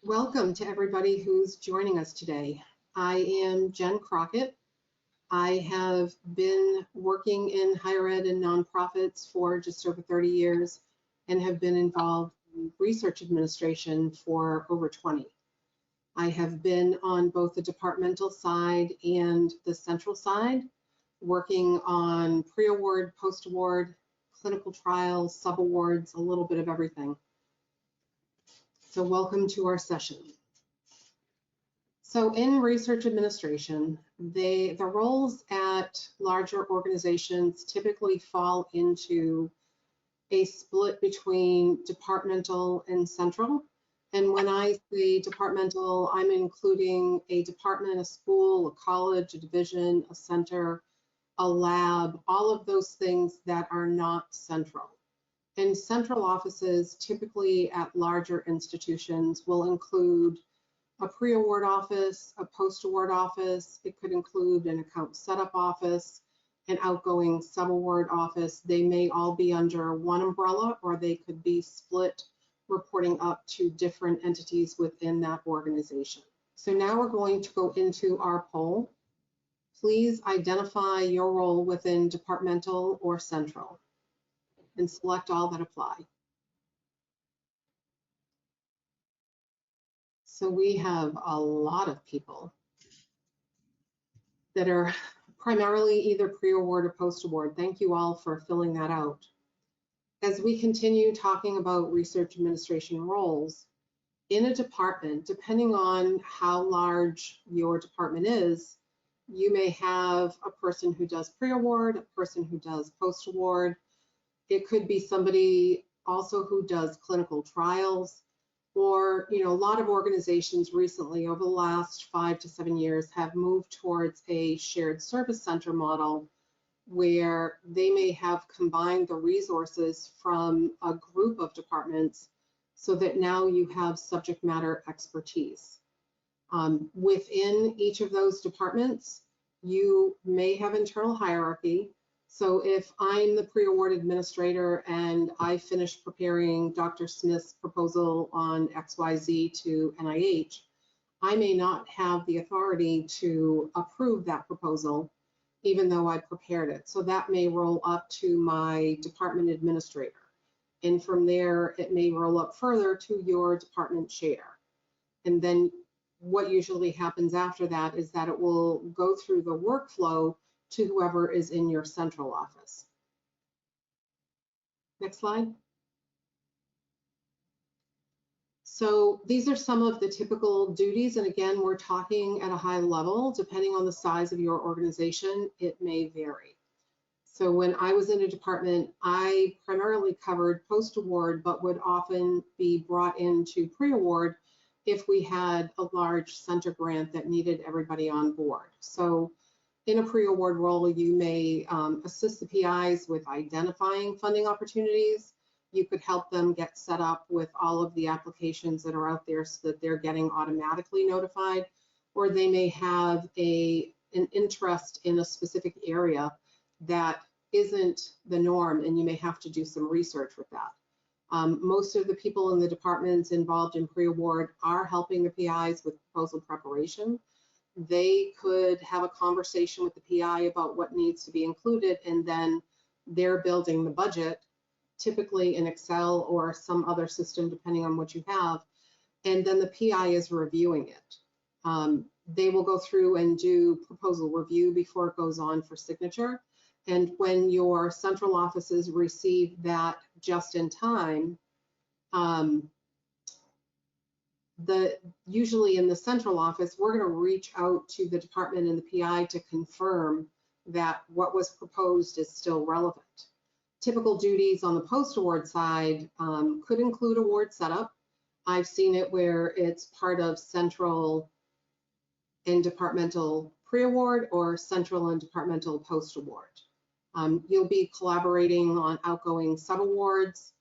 Welcome to everybody who's joining us today. I am Jenn Crockett. I have been working in higher ed and nonprofits for just over 30 years and have been involved in research administration for over 20. I have been on both the departmental side and the central side, working on pre-award, post-award, clinical trials, sub-awards, a little bit of everything. So welcome to our session. So in research administration, the roles at larger organizations typically fall into a split between departmental and central. And when I say departmental, I'm including a department, a school, a college, a division, a center, a lab, all of those things that are not central. And central offices, typically at larger institutions, will include a pre-award office, a post-award office. It could include an account setup office, an outgoing sub-award office. They may all be under one umbrella, or they could be split, reporting up to different entities within that organization. So now we're going to go into our poll. Please identify your role within departmental or central and select all that apply. So we have a lot of people that are primarily either pre-award or post-award. Thank you all for filling that out. As we continue talking about research administration roles, in a department, depending on how large your department is, you may have a person who does pre-award, a person who does post-award. It could be somebody also who does clinical trials, or a lot of organizations recently over the last 5 to 7 years have moved towards a shared service center model where they may have combined the resources from a group of departments so that now you have subject matter expertise. Within each of those departments, you may have internal hierarchy. So if I'm the pre-award administrator and I finish preparing Dr. Smith's proposal on XYZ to NIH, I may not have the authority to approve that proposal, even though I prepared it. So that may roll up to my department administrator. And from there, it may roll up further to your department chair. And then what usually happens after that is that it will go through the workflow to whoever is in your central office. Next slide. So these are some of the typical duties. And again, we're talking at a high level. Depending on the size of your organization, it may vary. So when I was in a department, I primarily covered post-award, but would often be brought into pre-award if we had a large center grant that needed everybody on board. So in a pre-award role, you may assist the PIs with identifying funding opportunities. You could help them get set up with all of the applications that are out there so that they're getting automatically notified, or they may have an interest in a specific area that isn't the norm, and you may have to do some research with that. Most of the people in the departments involved in pre-award are helping the PIs with proposal preparation. They could have a conversation with the PI about what needs to be included, and then they're building the budget, typically in Excel or some other system, depending on what you have, and then the PI is reviewing it. They will go through and do proposal review before it goes on for signature. And when your central offices receive that just in time, usually in the central office, we're going to reach out to the department and the PI to confirm that what was proposed is still relevant. Typical duties on the post-award side could include award setup. I've seen it where it's part of central and departmental pre-award or central and departmental post-award. You'll be collaborating on outgoing sub-awards.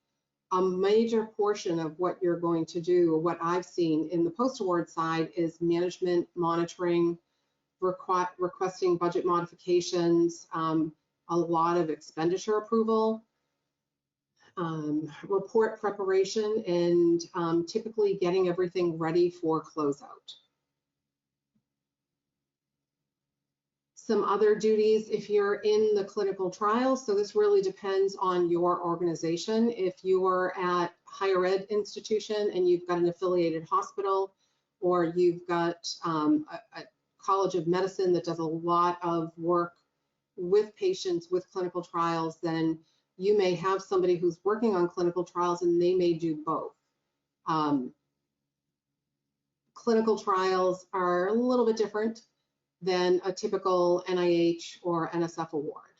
A major portion of what you're going to do, what I've seen in the post-award side, is management monitoring, requesting budget modifications, a lot of expenditure approval. report preparation, and typically getting everything ready for closeout. Some other duties if you're in the clinical trial, so this really depends on your organization. If you're at higher ed institution and you've got an affiliated hospital, or you've got a college of medicine that does a lot of work with patients with clinical trials, then you may have somebody who's working on clinical trials and they may do both. Clinical trials are a little bit different than a typical NIH or NSF award.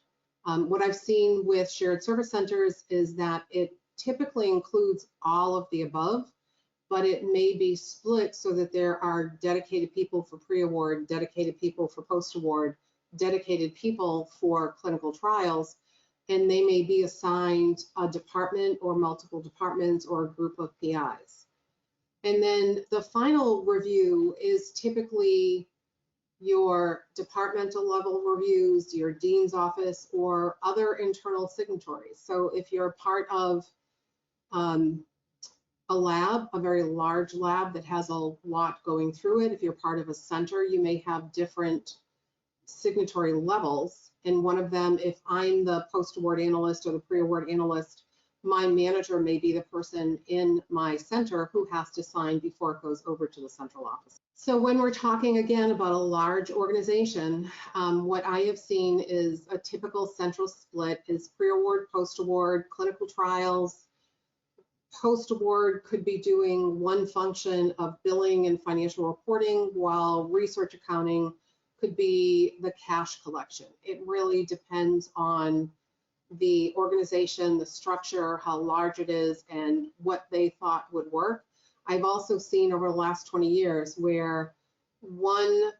What I've seen with shared service centers is that it typically includes all of the above, but it may be split so that there are dedicated people for pre-award, dedicated people for post-award, dedicated people for clinical trials, and they may be assigned a department or multiple departments or a group of PIs. And then the final review is typically your departmental level reviews, your dean's office, or other internal signatories. So if you're part of a lab, a very large lab that has a lot going through it, if you're part of a center, you may have different signatory levels. And one of them, if I'm the post-award analyst or the pre-award analyst, my manager may be the person in my center who has to sign before it goes over to the central office. So when we're talking again about a large organization, what I have seen is a typical central split is pre-award, post-award, clinical trials. Post-award could be doing one function of billing and financial reporting, while research accounting could be the cash collection. It really depends on the organization, the structure, how large it is, and what they thought would work. I've also seen over the last 20 years where one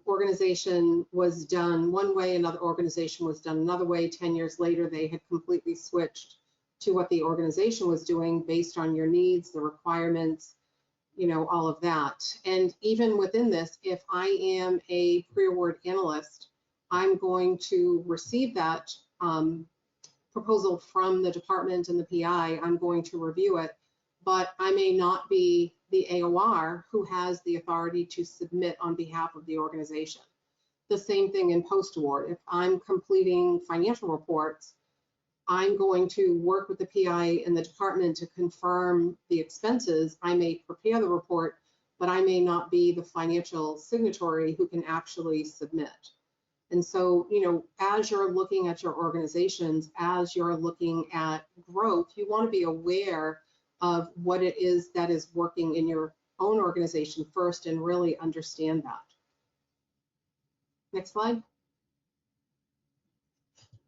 organization was done one way, another organization was done another way. 10 years later, they had completely switched to what the organization was doing based on your needs, the requirements, you know, all of that. And even within this, if I am a pre-award analyst, I'm going to receive that proposal from the department and the PI. I'm going to review it, but I may not be the AOR who has the authority to submit on behalf of the organization. The same thing in post-award. If I'm completing financial reports, I'm going to work with the PI and the department to confirm the expenses. I may prepare the report, but I may not be the financial signatory who can actually submit. And so, you know, as you're looking at your organizations, as you're looking at growth, you want to be aware of what it is that is working in your own organization first and really understand that. Next slide.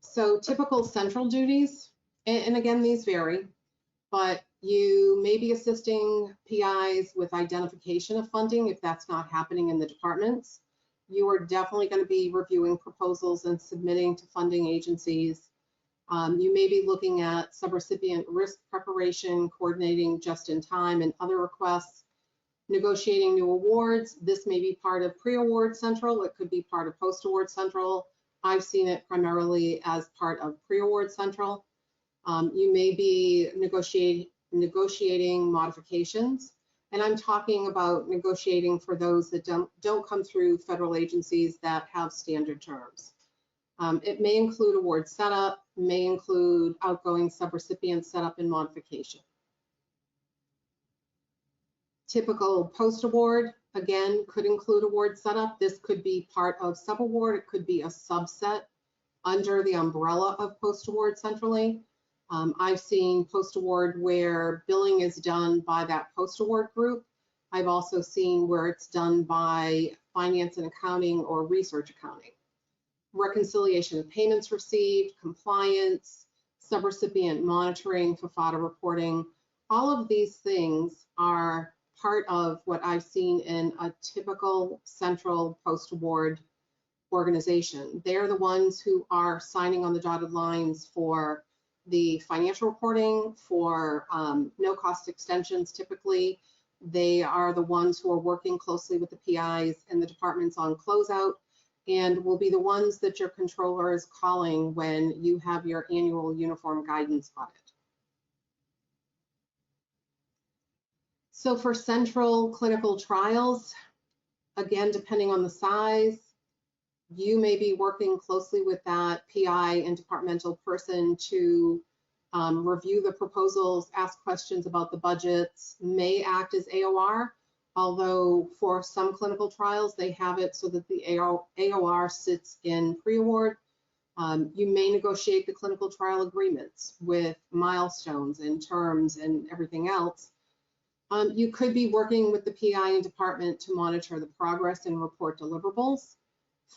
So typical central duties, and again, these vary, but you may be assisting PIs with identification of funding if that's not happening in the departments. You are definitely going to be reviewing proposals and submitting to funding agencies. You may be looking at subrecipient risk preparation, coordinating just in time and other requests, negotiating new awards. This may be part of pre-award central. It could be part of post-award central. I've seen it primarily as part of pre-award central. You may be negotiating modifications, and I'm talking about negotiating for those that don't come through federal agencies that have standard terms. It may include award setup, may include outgoing subrecipient setup and modification. Typical post-award, again, could include award setup. This could be part of sub-award. It could be a subset under the umbrella of post-award centrally. I've seen post-award where billing is done by that post-award group. I've also seen where it's done by finance and accounting or research accounting. Reconciliation of payments received, compliance, subrecipient monitoring, FFATA reporting, all of these things are part of what I've seen in a typical central post-award organization. They're the ones who are signing on the dotted lines for the financial reporting, for no-cost extensions typically. They are the ones who are working closely with the PIs and the departments on closeout. and will be the ones that your controller is calling when you have your annual uniform guidance audit. So for central clinical trials, again, depending on the size, you may be working closely with that PI and departmental person to review the proposals, ask questions about the budgets, may act as AOR, although for some clinical trials, they have it so that the AOR sits in pre-award. You may negotiate the clinical trial agreements with milestones and terms and everything else. You could be working with the PI and department to monitor the progress and report deliverables.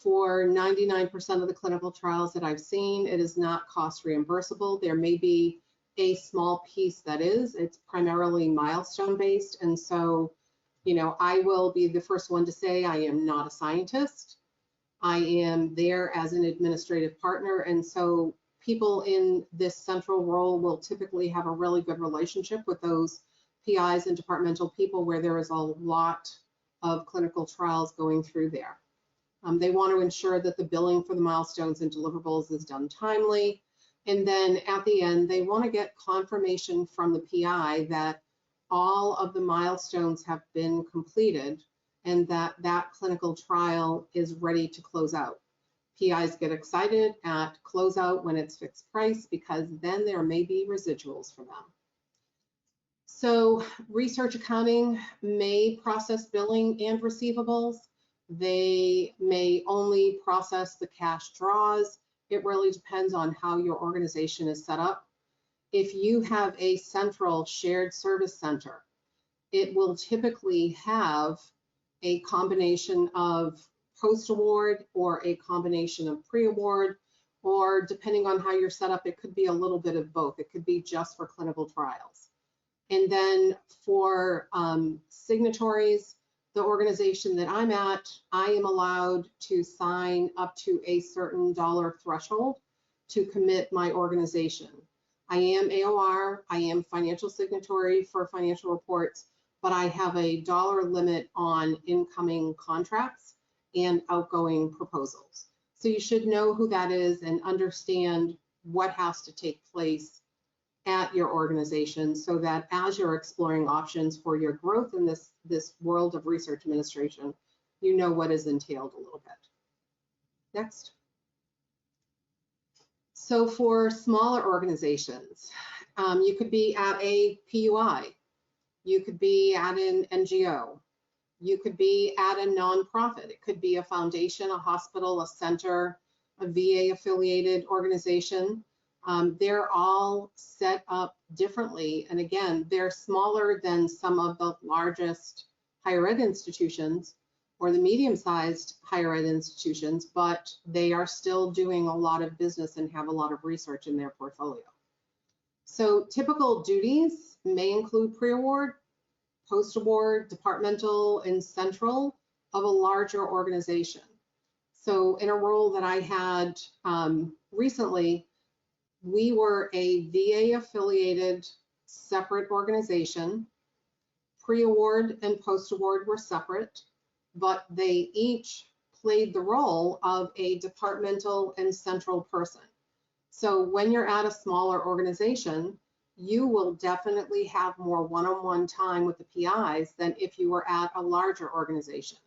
For 99% of the clinical trials that I've seen, it is not cost reimbursable. There may be a small piece that is. It's primarily milestone based. And so, you know, I will be the first one to say I am not a scientist. I am there as an administrative partner. And so people in this central role will typically have a really good relationship with those PIs and departmental people where there is a lot of clinical trials going through there. They want to ensure that the billing for the milestones and deliverables is done timely. And then at the end, they want to get confirmation from the PI that all of the milestones have been completed and that that clinical trial is ready to close out. PIs get excited at closeout when it's fixed price because then there may be residuals for them. So research accounting may process billing and receivables. They may only process the cash draws. It really depends on how your organization is set up. If you have a central shared service center, it will typically have a combination of post-award or a combination of pre-award, or depending on how you're set up, it could be a little bit of both. It could be just for clinical trials. And then for signatories, the organization that I'm at, I am allowed to sign up to a certain dollar threshold to commit my organization. I am AOR, I am financial signatory for financial reports, but I have a dollar limit on incoming contracts and outgoing proposals. So you should know who that is and understand what has to take place at your organization so that as you're exploring options for your growth in this world of research administration, you know what is entailed a little bit. Next. So for smaller organizations, you could be at a PUI, you could be at an NGO, you could be at a nonprofit. It could be a foundation, a hospital, a center, a VA affiliated organization. They're all set up differently. And again, they're smaller than some of the largest higher ed institutions or the medium-sized higher ed institutions, but they are still doing a lot of business and have a lot of research in their portfolio. So typical duties may include pre-award, post-award, departmental, and central of a larger organization. So in a role that I had recently, we were a VA affiliated separate organization. Pre-award and post-award were separate, but they each played the role of a departmental and central person. So when you're at a smaller organization, you will definitely have more one-on-one time with the PIs than if you were at a larger organization.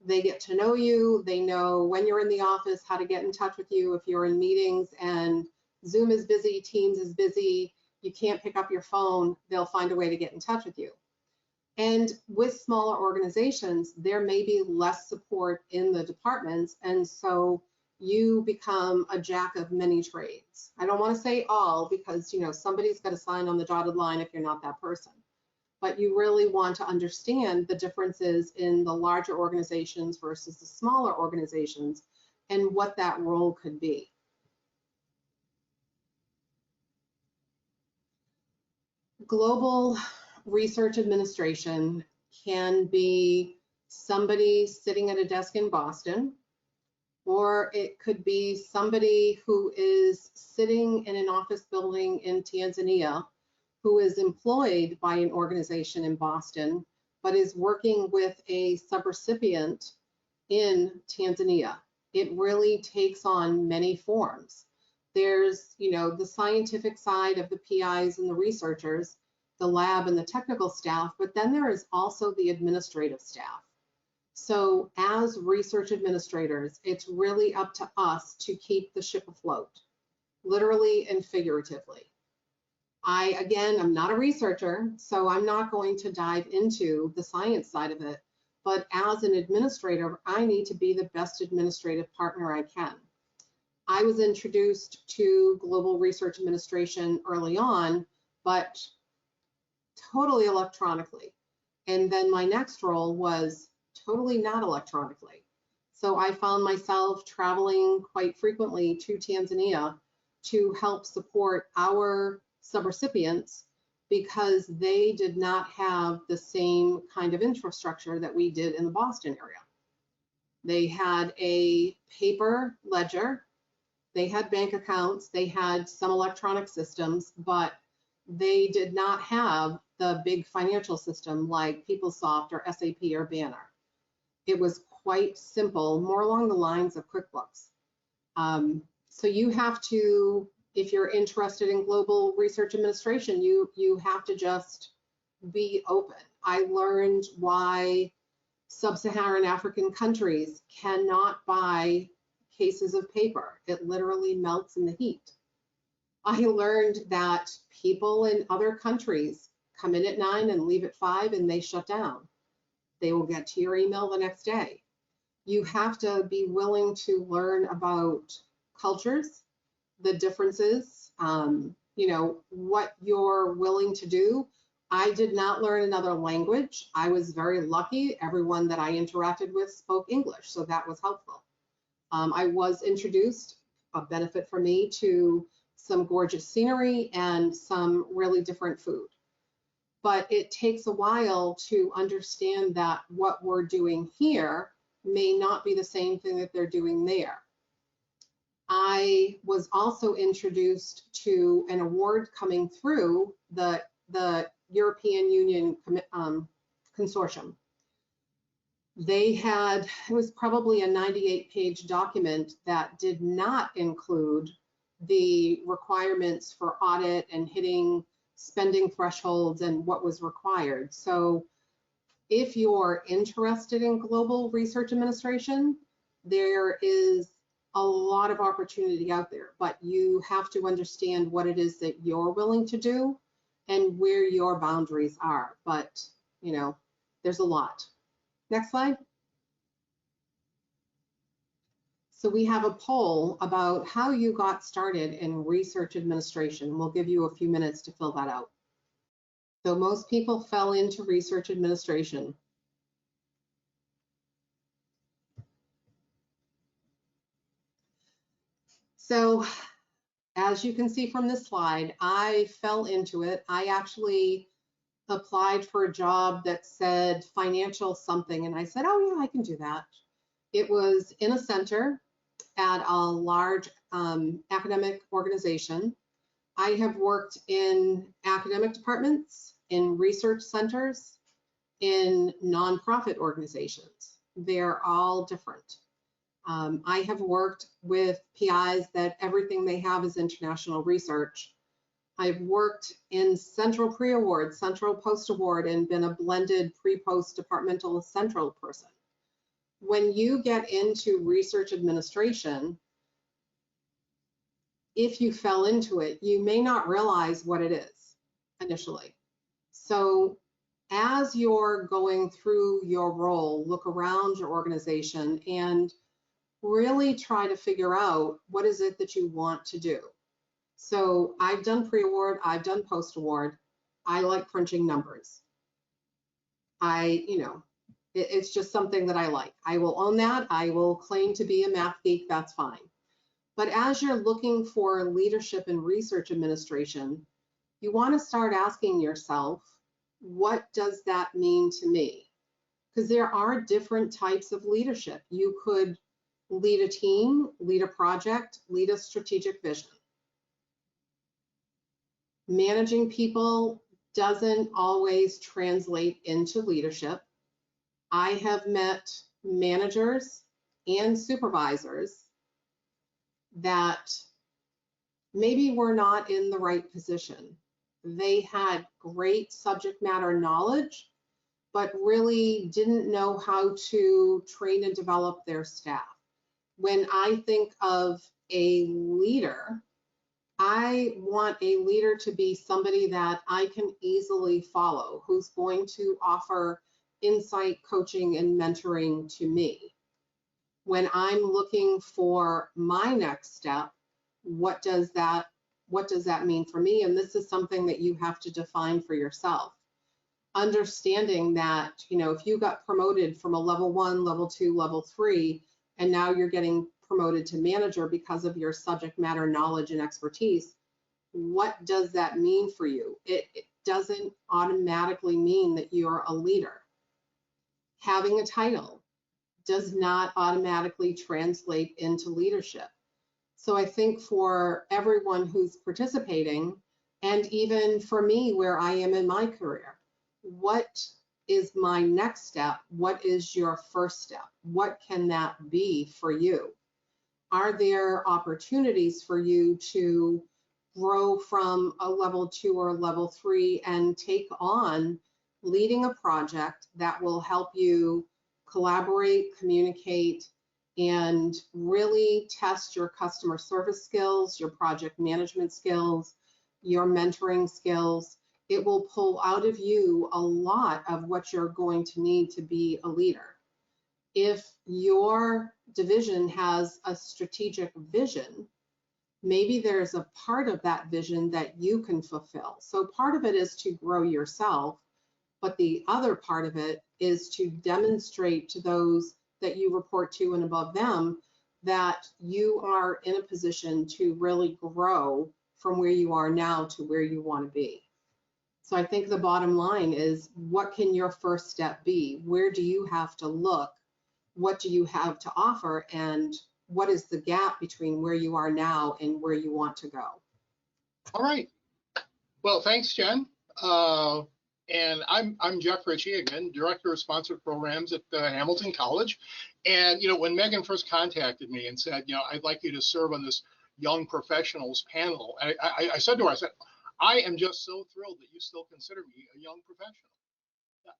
They get to know you, they know when you're in the office, how to get in touch with you if you're in meetings and Zoom is busy, Teams is busy, you can't pick up your phone, they'll find a way to get in touch with you. And with smaller organizations, there may be less support in the departments, and so you become a jack of many trades. I don't want to say all because, you know, somebody's got to sign on the dotted line if you're not that person. But you really want to understand the differences in the larger organizations versus the smaller organizations and what that role could be. Global research administration can be somebody sitting at a desk in Boston, or it could be somebody who is sitting in an office building in Tanzania who is employed by an organization in Boston, but is working with a subrecipient in Tanzania. It really takes on many forms. There's, the scientific side of the PIs and the researchers, the lab and the technical staff, but then there is also the administrative staff. So as research administrators, it's really up to us to keep the ship afloat, literally and figuratively. Again, I'm not a researcher, so I'm not going to dive into the science side of it, but as an administrator, I need to be the best administrative partner I can. I was introduced to global research administration early on, but totally electronically. And then my next role was totally not electronically. So I found myself traveling quite frequently to Tanzania to help support our subrecipients because they did not have the same kind of infrastructure that we did in the Boston area. They had a paper ledger, they had bank accounts, they had some electronic systems, but they did not have the big financial system like PeopleSoft or SAP or Banner. It was quite simple, more along the lines of QuickBooks. So you have to, if you're interested in global research administration, you have to just be open. I learned why sub-Saharan African countries cannot buy cases of paper. It literally melts in the heat. I learned that people in other countries come in at 9 and leave at 5 and they shut down. They will get to your email the next day. You have to be willing to learn about cultures, the differences, what you're willing to do. I did not learn another language. I was very lucky. Everyone that I interacted with spoke English, so that was helpful. I was introduced, a benefit for me, to some gorgeous scenery and some really different food. But it takes a while to understand that what we're doing here may not be the same thing that they're doing there. I was also introduced to an award coming through the European Union Consortium. They had, it was probably a 98-page document that did not include the requirements for audit and hitting spending thresholds and what was required. So if you're interested in global research administration, there is a lot of opportunity out there, but you have to understand what it is that you're willing to do and where your boundaries are. But, there's a lot. Next slide. So we have a poll about how you got started in research administration. We'll give you a few minutes to fill that out. So most people fell into research administration. So as you can see from this slide, I fell into it. I actually applied for a job that said financial something, and I said, oh yeah, I can do that. It was in a center at a large academic organization. I have worked in academic departments, in research centers, in nonprofit organizations. They're all different. I have worked with PIs that everything they have is international research. I've worked in central pre-award, central post-award, and been a blended pre-post departmental central person. When you get into research administration, if you fell into it, you may not realize what it is initially. So as you're going through your role, look around your organization and really try to figure out what is it that you want to do. So I've done pre-award, I've done post-award. I like crunching numbers. It's just something that I like. I will own that. I will claim to be a math geek, that's fine. But as you're looking for leadership in research administration, you want to start asking yourself, what does that mean to me? Because there are different types of leadership. You could lead a team, lead a project, lead a strategic vision. Managing people doesn't always translate into leadership. I have met managers and supervisors that maybe were not in the right position. They had great subject matter knowledge, but really didn't know how to train and develop their staff. When I think of a leader, I want a leader to be somebody that I can easily follow, who's going to offer insight, coaching, and mentoring to me. When I'm looking for my next step, what does that mean for me? And this is something that you have to define for yourself. Understanding that, if you got promoted from a level 1, level 2, level 3, and now you're getting promoted to manager because of your subject matter knowledge and expertise, what does that mean for you? It doesn't automatically mean that you're a leader. Having a title does not automatically translate into leadership. So I think for everyone who's participating, and even for me where I am in my career, what is my next step? What is your first step? What can that be for you? Are there opportunities for you to grow from a level 2 or level 3 and take on leading a project that will help you collaborate, communicate, and really test your customer service skills, your project management skills, your mentoring skills? It will pull out of you a lot of what you're going to need to be a leader. If your division has a strategic vision, maybe there's a part of that vision that you can fulfill. So part of it is to grow yourself, but the other part of it is to demonstrate to those that you report to and above them that you are in a position to really grow from where you are now to where you want to be. So I think the bottom line is, what can your first step be? Where do you have to look? What do you have to offer? And what is the gap between where you are now and where you want to go? All right. Well, thanks, Jen. And I'm Jeff Ritchie, again, Director of Sponsored Programs at Hamilton College. And, when Megan first contacted me and said, I'd like you to serve on this young professionals panel, I said to her, I am just so thrilled that you still consider me a young professional. Yeah.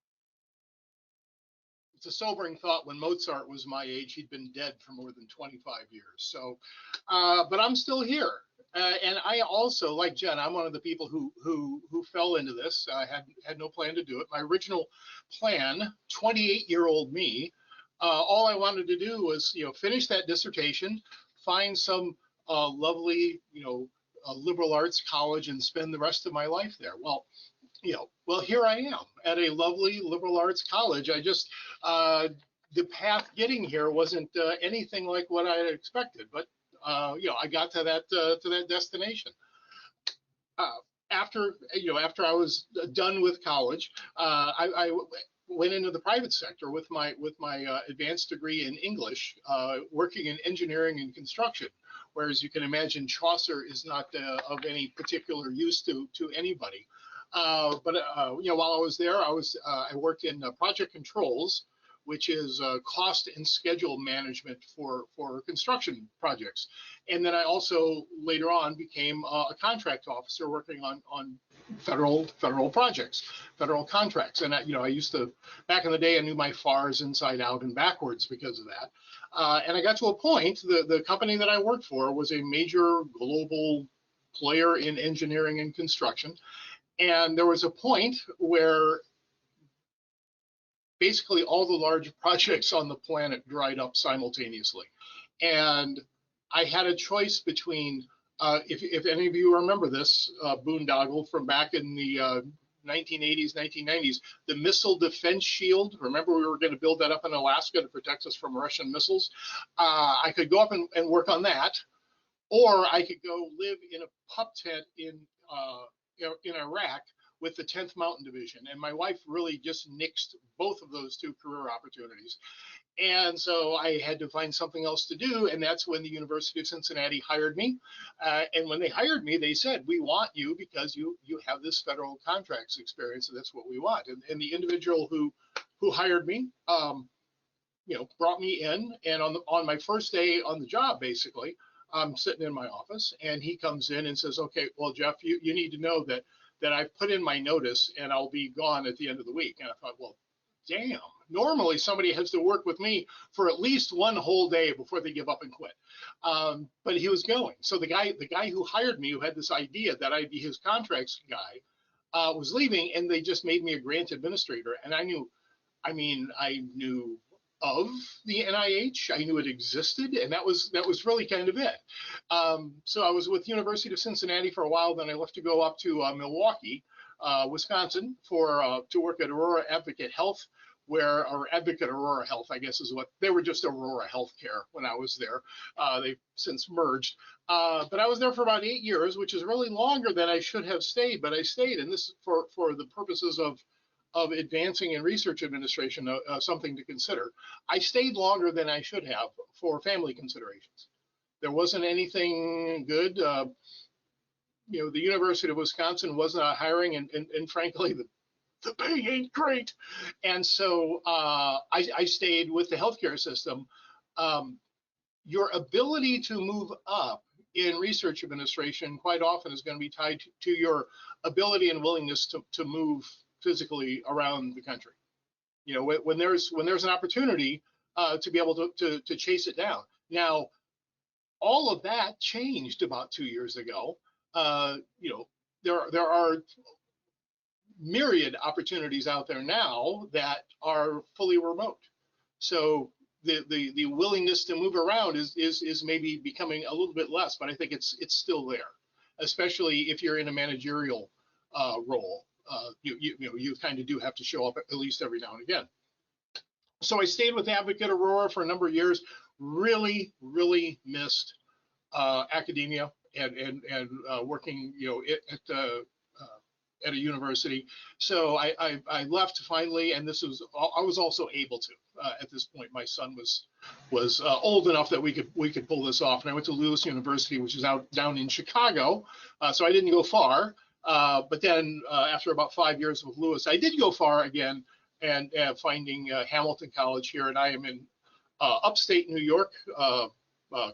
It's a sobering thought. When Mozart was my age, he'd been dead for more than 25 years. So, but I'm still here. And I also, like Jen, I'm one of the people who fell into this. I had no plan to do it. My original plan, 28-year-old me, all I wanted to do was, finish that dissertation, find some lovely, a liberal arts college, and spend the rest of my life there. Well, here I am at a lovely liberal arts college. I just, the path getting here wasn't anything like what I had expected, but I got to that destination. After I was done with college, I went into the private sector with my advanced degree in English, working in engineering and construction. Whereas you can imagine, Chaucer is not of any particular use to anybody. But while I was there, I worked in project controls, which is cost and schedule management for construction projects. And then I also later on became a contract officer working on federal projects, federal contracts. And I used to, back in the day, I knew my FARs inside out and backwards because of that. And I got to a point, the company that I worked for was a major global player in engineering and construction. And there was a point where basically all the large projects on the planet dried up simultaneously. And I had a choice between, if any of you remember this boondoggle from back in the 1980s, 1990s, the missile defense shield. Remember, we were going to build that up in Alaska to protect us from Russian missiles. I could go up and work on that, or I could go live in a pup tent in Iraq with the 10th Mountain Division. And my wife really just nixed both of those two career opportunities. And so I had to find something else to do. And that's when the University of Cincinnati hired me. And when they hired me, they said, we want you because you have this federal contracts experience, and that's what we want. And the individual who hired me brought me in, and on my first day on the job, basically, I'm sitting in my office, and he comes in and says, "Okay, well, Jeff, you need to know that I've put in my notice, and I'll be gone at the end of the week." And I thought, well, damn. Normally, somebody has to work with me for at least one whole day before they give up and quit. But he was going. So the guy who hired me, who had this idea that I'd be his contracts guy, was leaving, and they just made me a grant administrator. And I knew of the NIH. I knew it existed, and that was really kind of it. So I was with University of Cincinnati for a while. Then I left to go up to Milwaukee, Wisconsin, to work at Aurora Advocate Health, or Advocate Aurora Health, I guess is what they were, just Aurora Healthcare when I was there. They've since merged. But I was there for about 8 years, which is really longer than I should have stayed, but I stayed, and this is for the purposes of advancing in research administration, something to consider. I stayed longer than I should have for family considerations. There wasn't anything good. The University of Wisconsin was not hiring, and frankly, the pay ain't great. And so I stayed with the healthcare system. Your ability to move up in research administration quite often is going to be tied to your ability and willingness to move physically around the country. When there's an opportunity to be able to chase it down. Now, all of that changed about 2 years ago. There are myriad opportunities out there now that are fully remote. So the willingness to move around is maybe becoming a little bit less, but I think it's still there, especially if you're in a managerial role. You kind of do have to show up at least every now and again. So I stayed with Advocate Aurora for a number of years. Really, really missed academia and working, at a university. So I left finally, and I was also able to. At this point, my son was old enough that we could pull this off, and I went to Lewis University, which is down in Chicago. So I didn't go far. But then after about 5 years with Lewis, I did go far again, and finding Hamilton College here, and I am in upstate New York.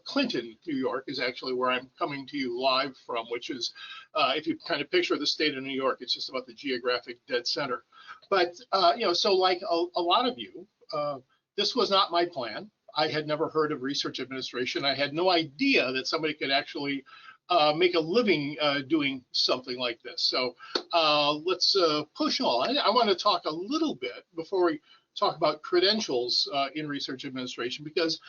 Clinton, New York is actually where I'm coming to you live from, which is, if you kind of picture the state of New York, it's just about the geographic dead center. But, so like a lot of you, this was not my plan. I had never heard of research administration. I had no idea that somebody could actually make a living doing something like this. So let's push on. I want to talk a little bit before we talk about credentials in research administration, because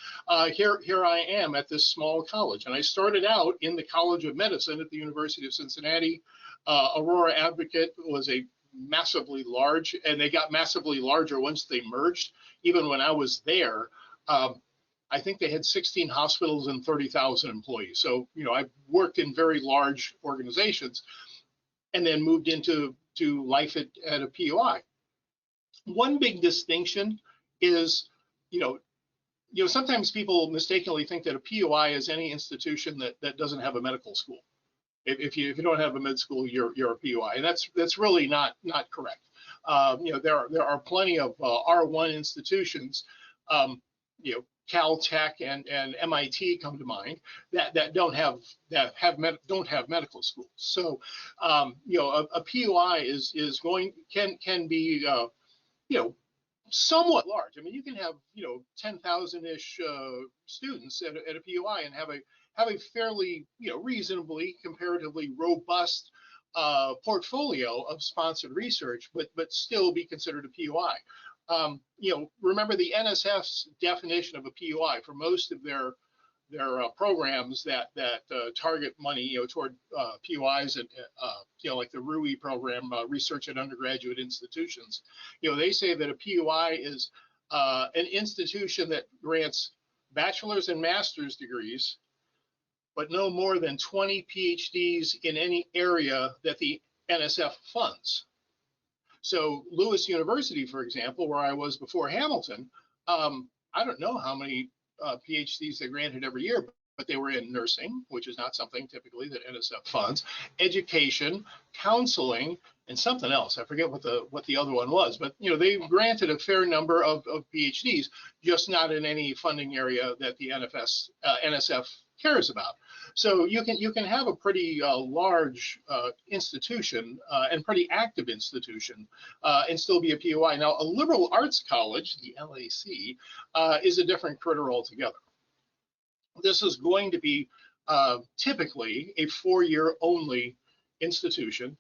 here I am at this small college, and I started out in the College of Medicine at the University of Cincinnati. Aurora Advocate was a massively large, and they got massively larger once they merged. Even when I was there, I think they had 16 hospitals and 30,000 employees. So, I've worked in very large organizations and then moved into life at a PUI. One big distinction is, sometimes people mistakenly think that a PUI is any institution that doesn't have a medical school. If you don't have a med school, you're a PUI, and that's really not correct. There are plenty of R1 institutions, Caltech and MIT come to mind that don't have medical schools. So a PUI can be somewhat large. I mean, you can have 10,000-ish students at a PUI and have a fairly reasonably comparatively robust portfolio of sponsored research, but still be considered a PUI. Remember the NSF's definition of a PUI for most of their programs that target money toward PUIs and like the RUI program, research at undergraduate institutions. They say that a PUI is an institution that grants bachelor's and master's degrees, but no more than 20 PhDs in any area that the NSF funds. So Lewis University, for example, where I was before Hamilton, I don't know how many PhDs they granted every year, but they were in nursing, which is not something typically that NSF funds, education, counseling, and something else. I forget what the other one was, but they've granted a fair number of PhDs, just not in any funding area that the NSF cares about. So you can have a pretty large institution and pretty active institution and still be a POI. Now, a liberal arts college, the LAC, is a different critter altogether. This is going to be typically a 4-year only institution,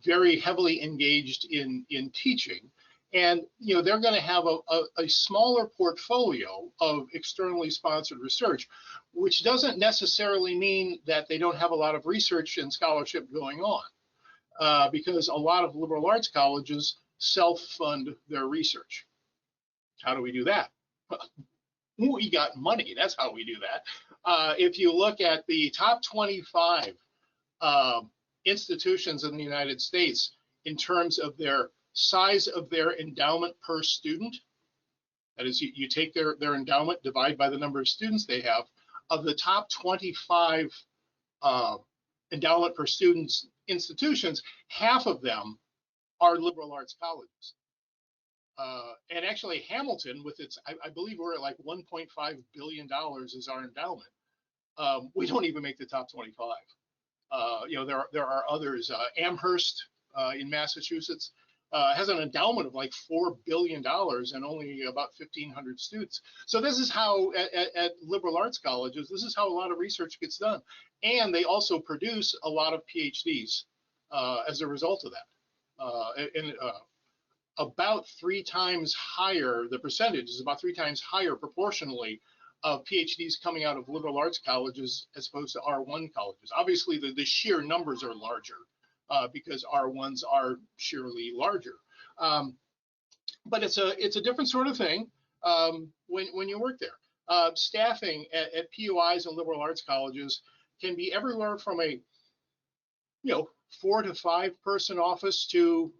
very heavily engaged in teaching. And they're going to have a smaller portfolio of externally sponsored research, which doesn't necessarily mean that they don't have a lot of research and scholarship going on, because a lot of liberal arts colleges self-fund their research. How do we do that? We got money. That's how we do that. If you look at the top 25 institutions in the United States in terms of their size of their endowment per student, that is, you take their endowment, divide by the number of students they have, of the top 25 endowment per students institutions, half of them are liberal arts colleges. And actually Hamilton, with its, I believe we're at like $1.5 billion is our endowment. We don't even make the top 25. There are others. Amherst in Massachusetts has an endowment of like $4 billion and only about 1,500 students. So this is how at liberal arts colleges, this is how a lot of research gets done. And they also produce a lot of PhDs as a result of that. About 3 times higher, the percentage is about 3 times higher proportionally of PhDs coming out of liberal arts colleges as opposed to R1 colleges. Obviously, the sheer numbers are larger because R1s are sheerly larger. But it's a different sort of thing when you work there. Staffing at POIs and liberal arts colleges can be everywhere from a 4 to 5 person office to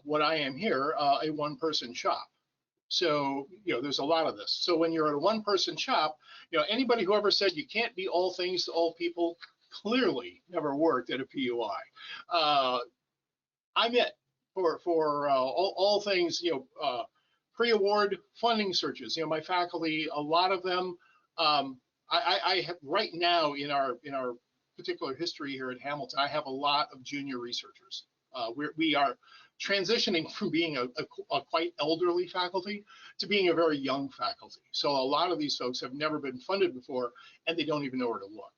what I am here, a 1-person shop. So, there's a lot of this. So when you're at a 1-person shop, anybody who ever said you can't be all things to all people clearly never worked at a POI. I'm it for all things, pre-award funding searches. My faculty, a lot of them, I have right now in our particular history here at Hamilton, I have a lot of junior researchers. We are transitioning from being a quite elderly faculty to being a very young faculty. So a lot of these folks have never been funded before, and they don't even know where to look.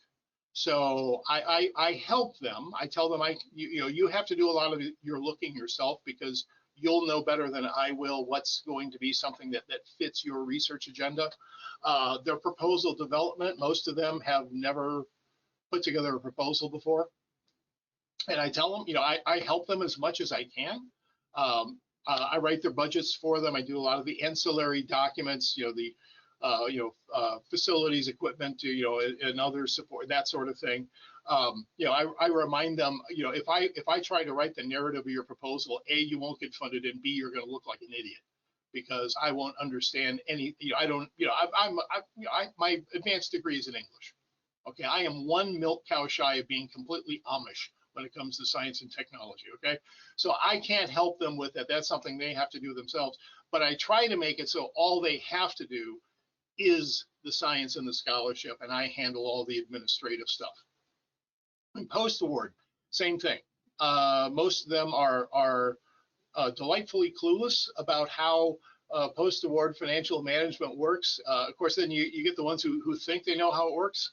So I help them. I tell them, you have to do a lot of your looking yourself, because you'll know better than I will what's going to be something that fits your research agenda. Their proposal development, most of them have never put together a proposal before. And I tell them, I help them as much as I can. I write their budgets for them. I do a lot of the ancillary documents, the facilities, equipment, and other support, that sort of thing. I remind them, if I try to write the narrative of your proposal, A, you won't get funded, and B, you're going to look like an idiot, because I won't understand any. My advanced degree is in English. Okay, I am one milk cow shy of being completely Amish when it comes to science and technology. Okay, so I can't help them with that. That's something they have to do themselves. But I try to make it so all they have to do is the science and the scholarship, and I handle all the administrative stuff. And post-award, same thing. Most of them are delightfully clueless about how post-award financial management works. Of course, then you get the ones who think they know how it works.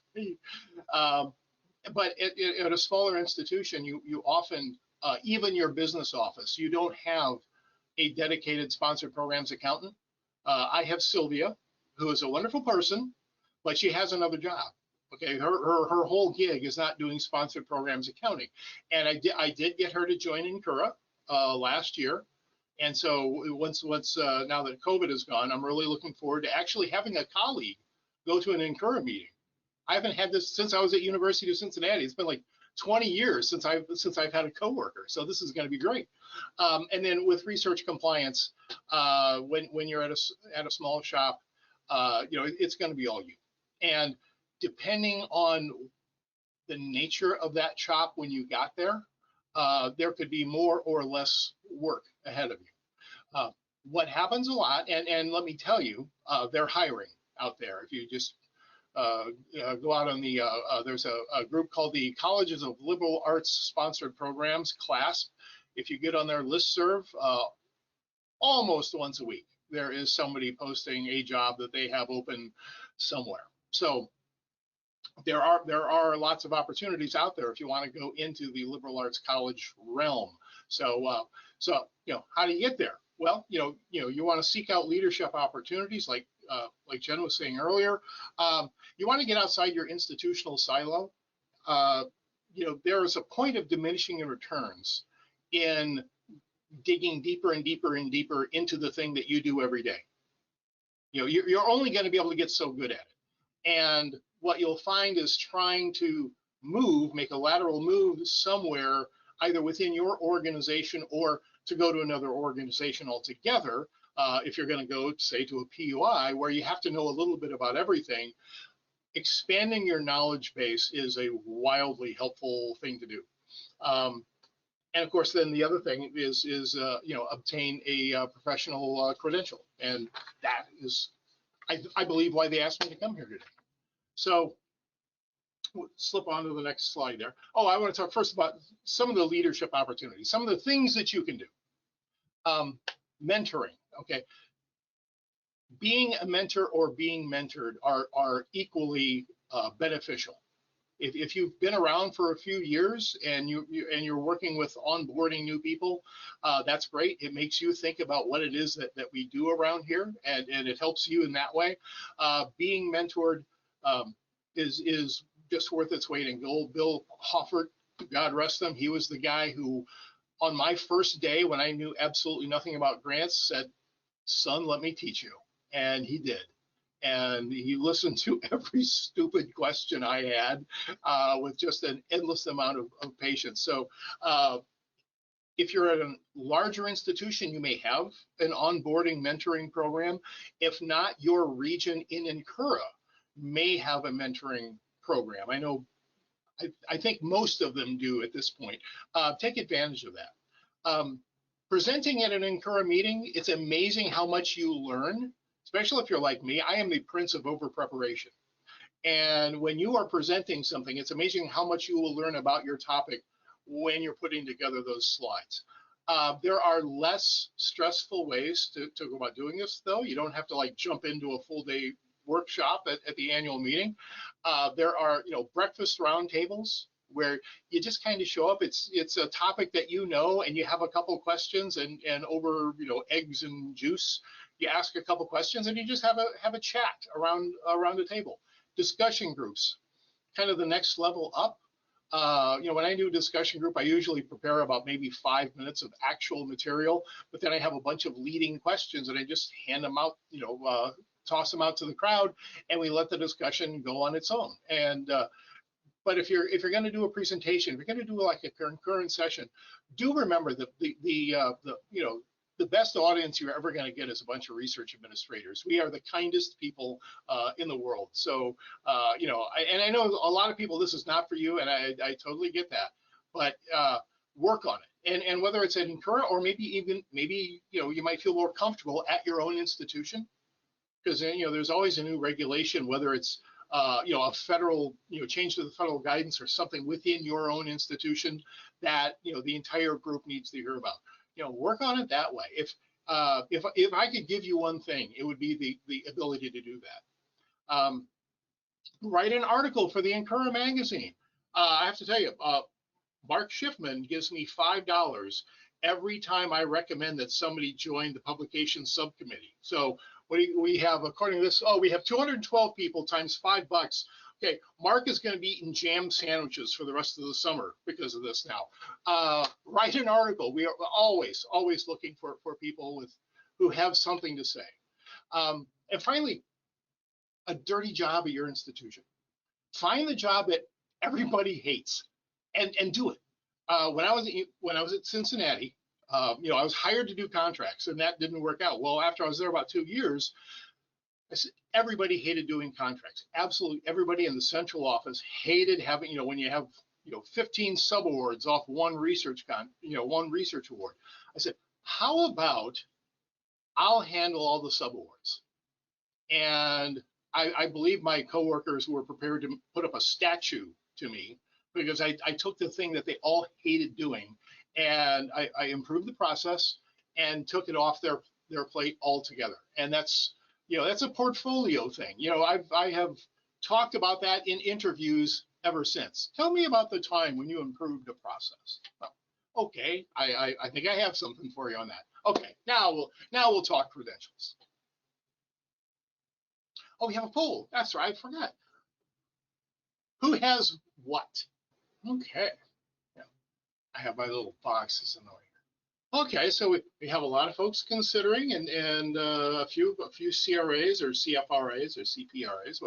But at a smaller institution, you often, even your business office, you don't have a dedicated sponsored programs accountant. I have Sylvia, who is a wonderful person, but she has another job. Okay, her whole gig is not doing sponsored programs accounting. And I did get her to join Incura last year. And so once now that COVID is gone, I'm really looking forward to actually having a colleague go to an Incura meeting. I haven't had this since I was at University of Cincinnati. It's been like 20 years since I've had a coworker. So this is going to be great. And then with research compliance, when you're at a small shop, it's going to be all you. And depending on the nature of that shop when you got there, there could be more or less work ahead of you. What happens a lot, and let me tell you, they're hiring out there. If you just go out on the, there's a group called the Colleges of Liberal Arts Sponsored Programs, CLASP. If you get on their listserv, almost once a week, there is somebody posting a job that they have open somewhere. So there are lots of opportunities out there if you want to go into the liberal arts college realm. So how do you get there? Well, you want to seek out leadership opportunities, like Jenn was saying earlier. You want to get outside your institutional silo. There is a point of diminishing returns in digging deeper and deeper and deeper into the thing that you do every day. You're only going to be able to get so good at it. And what you'll find is trying to make a lateral move somewhere, either within your organization or to go to another organization altogether. If you're going to go, say, to a PUI, where you have to know a little bit about everything, expanding your knowledge base is a wildly helpful thing to do. And of course, then the other thing is obtain a professional credential, and that is, I believe, why they asked me to come here today. So we'll slip on to the next slide there. Oh, I want to talk first about some of the leadership opportunities, some of the things that you can do. Mentoring, okay. Being a mentor or being mentored are equally beneficial. If you've been around for a few years and you're working with onboarding new people, that's great. It makes you think about what it is that we do around here, and it helps you in that way. Being mentored is just worth its weight in gold. Bill Hoffert, God rest him, he was the guy who, on my first day when I knew absolutely nothing about grants, said, "Son, let me teach you." And he did. And he listened to every stupid question I had with just an endless amount of patience. So if you're at a larger institution, you may have an onboarding mentoring program. If not, your region in Incura may have a mentoring program. I think most of them do at this point. Take advantage of that. Presenting at an Incura meeting, it's amazing how much you learn. Especially if you're like me, I am the prince of over preparation. And when you are presenting something, it's amazing how much you will learn about your topic when you're putting together those slides. There are less stressful ways to go about doing this, though. You don't have to like jump into a full day workshop at the annual meeting. There are, breakfast roundtables where you just kind of show up. It's a topic that and you have a couple questions, and over eggs and juice, you ask a couple questions and you just have a chat around the table. Discussion groups, kind of the next level up. When I do a discussion group, I usually prepare about maybe 5 minutes of actual material, but then I have a bunch of leading questions and I just hand them out, toss them out to the crowd, and we let the discussion go on its own. And but if you're going to do a presentation, if you're going to do like a concurrent session, do remember that the best audience you're ever going to get is a bunch of research administrators. We are the kindest people in the world. So, I know a lot of people, this is not for you, and I totally get that, but work on it. And whether it's at Incura or maybe you might feel more comfortable at your own institution, because there's always a new regulation, whether it's a federal change to the federal guidance or something within your own institution that the entire group needs to hear about. Work on it that way. If I could give you one thing, it would be the ability to do that. Write an article for the Incura magazine. I have to tell you, Mark Schiffman gives me $5 every time I recommend that somebody join the publication subcommittee. So we have, according to this, we have 212 people times $5. Okay, Mark is going to be eating jam sandwiches for the rest of the summer because of this now. Write an article. We are always looking for people who have something to say. And finally, a dirty job at your institution. Find the job that everybody hates and do it. When I was at Cincinnati, I was hired to do contracts, and that didn't work out. Well, after I was there about 2 years, I said, everybody hated doing contracts. Absolutely everybody in the central office hated having, when you have 15 subawards off one research award. I said, how about I'll handle all the subawards? And I believe my coworkers were prepared to put up a statue to me because I took the thing that they all hated doing and I improved the process and took it off their plate altogether. And that's a portfolio thing. I have talked about that in interviews ever since. Tell me about the time when you improved a process. Well, okay, I think I have something for you on that. Okay, now we'll talk credentials. Oh, we have a poll. That's right, I forgot. Who has what? Okay. Yeah, I have my little boxes in the way. Okay, so we have a lot of folks considering, and a few CRAs or CFRAs or CPRAs,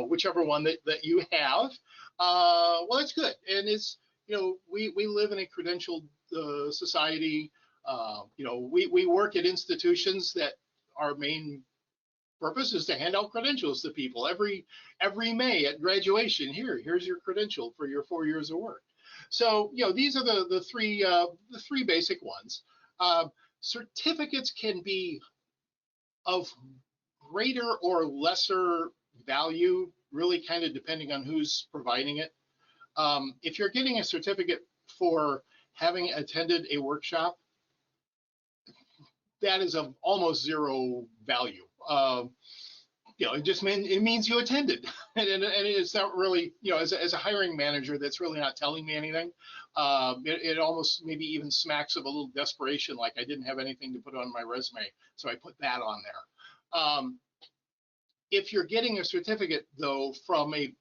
whichever one that you have. Well, that's good, and it's we live in a credentialed society. We work at institutions that our main purpose is to hand out credentials to people every May at graduation. Here's your credential for your 4 years of work. So these are the three basic ones. Certificates can be of greater or lesser value, really kind of depending on who's providing it. If you're getting a certificate for having attended a workshop, that is of almost zero value. It means you attended, and it's not really, as a hiring manager, that's really not telling me anything. It almost maybe even smacks of a little desperation, like I didn't have anything to put on my resume, so I put that on there. If you're getting a certificate, though, from a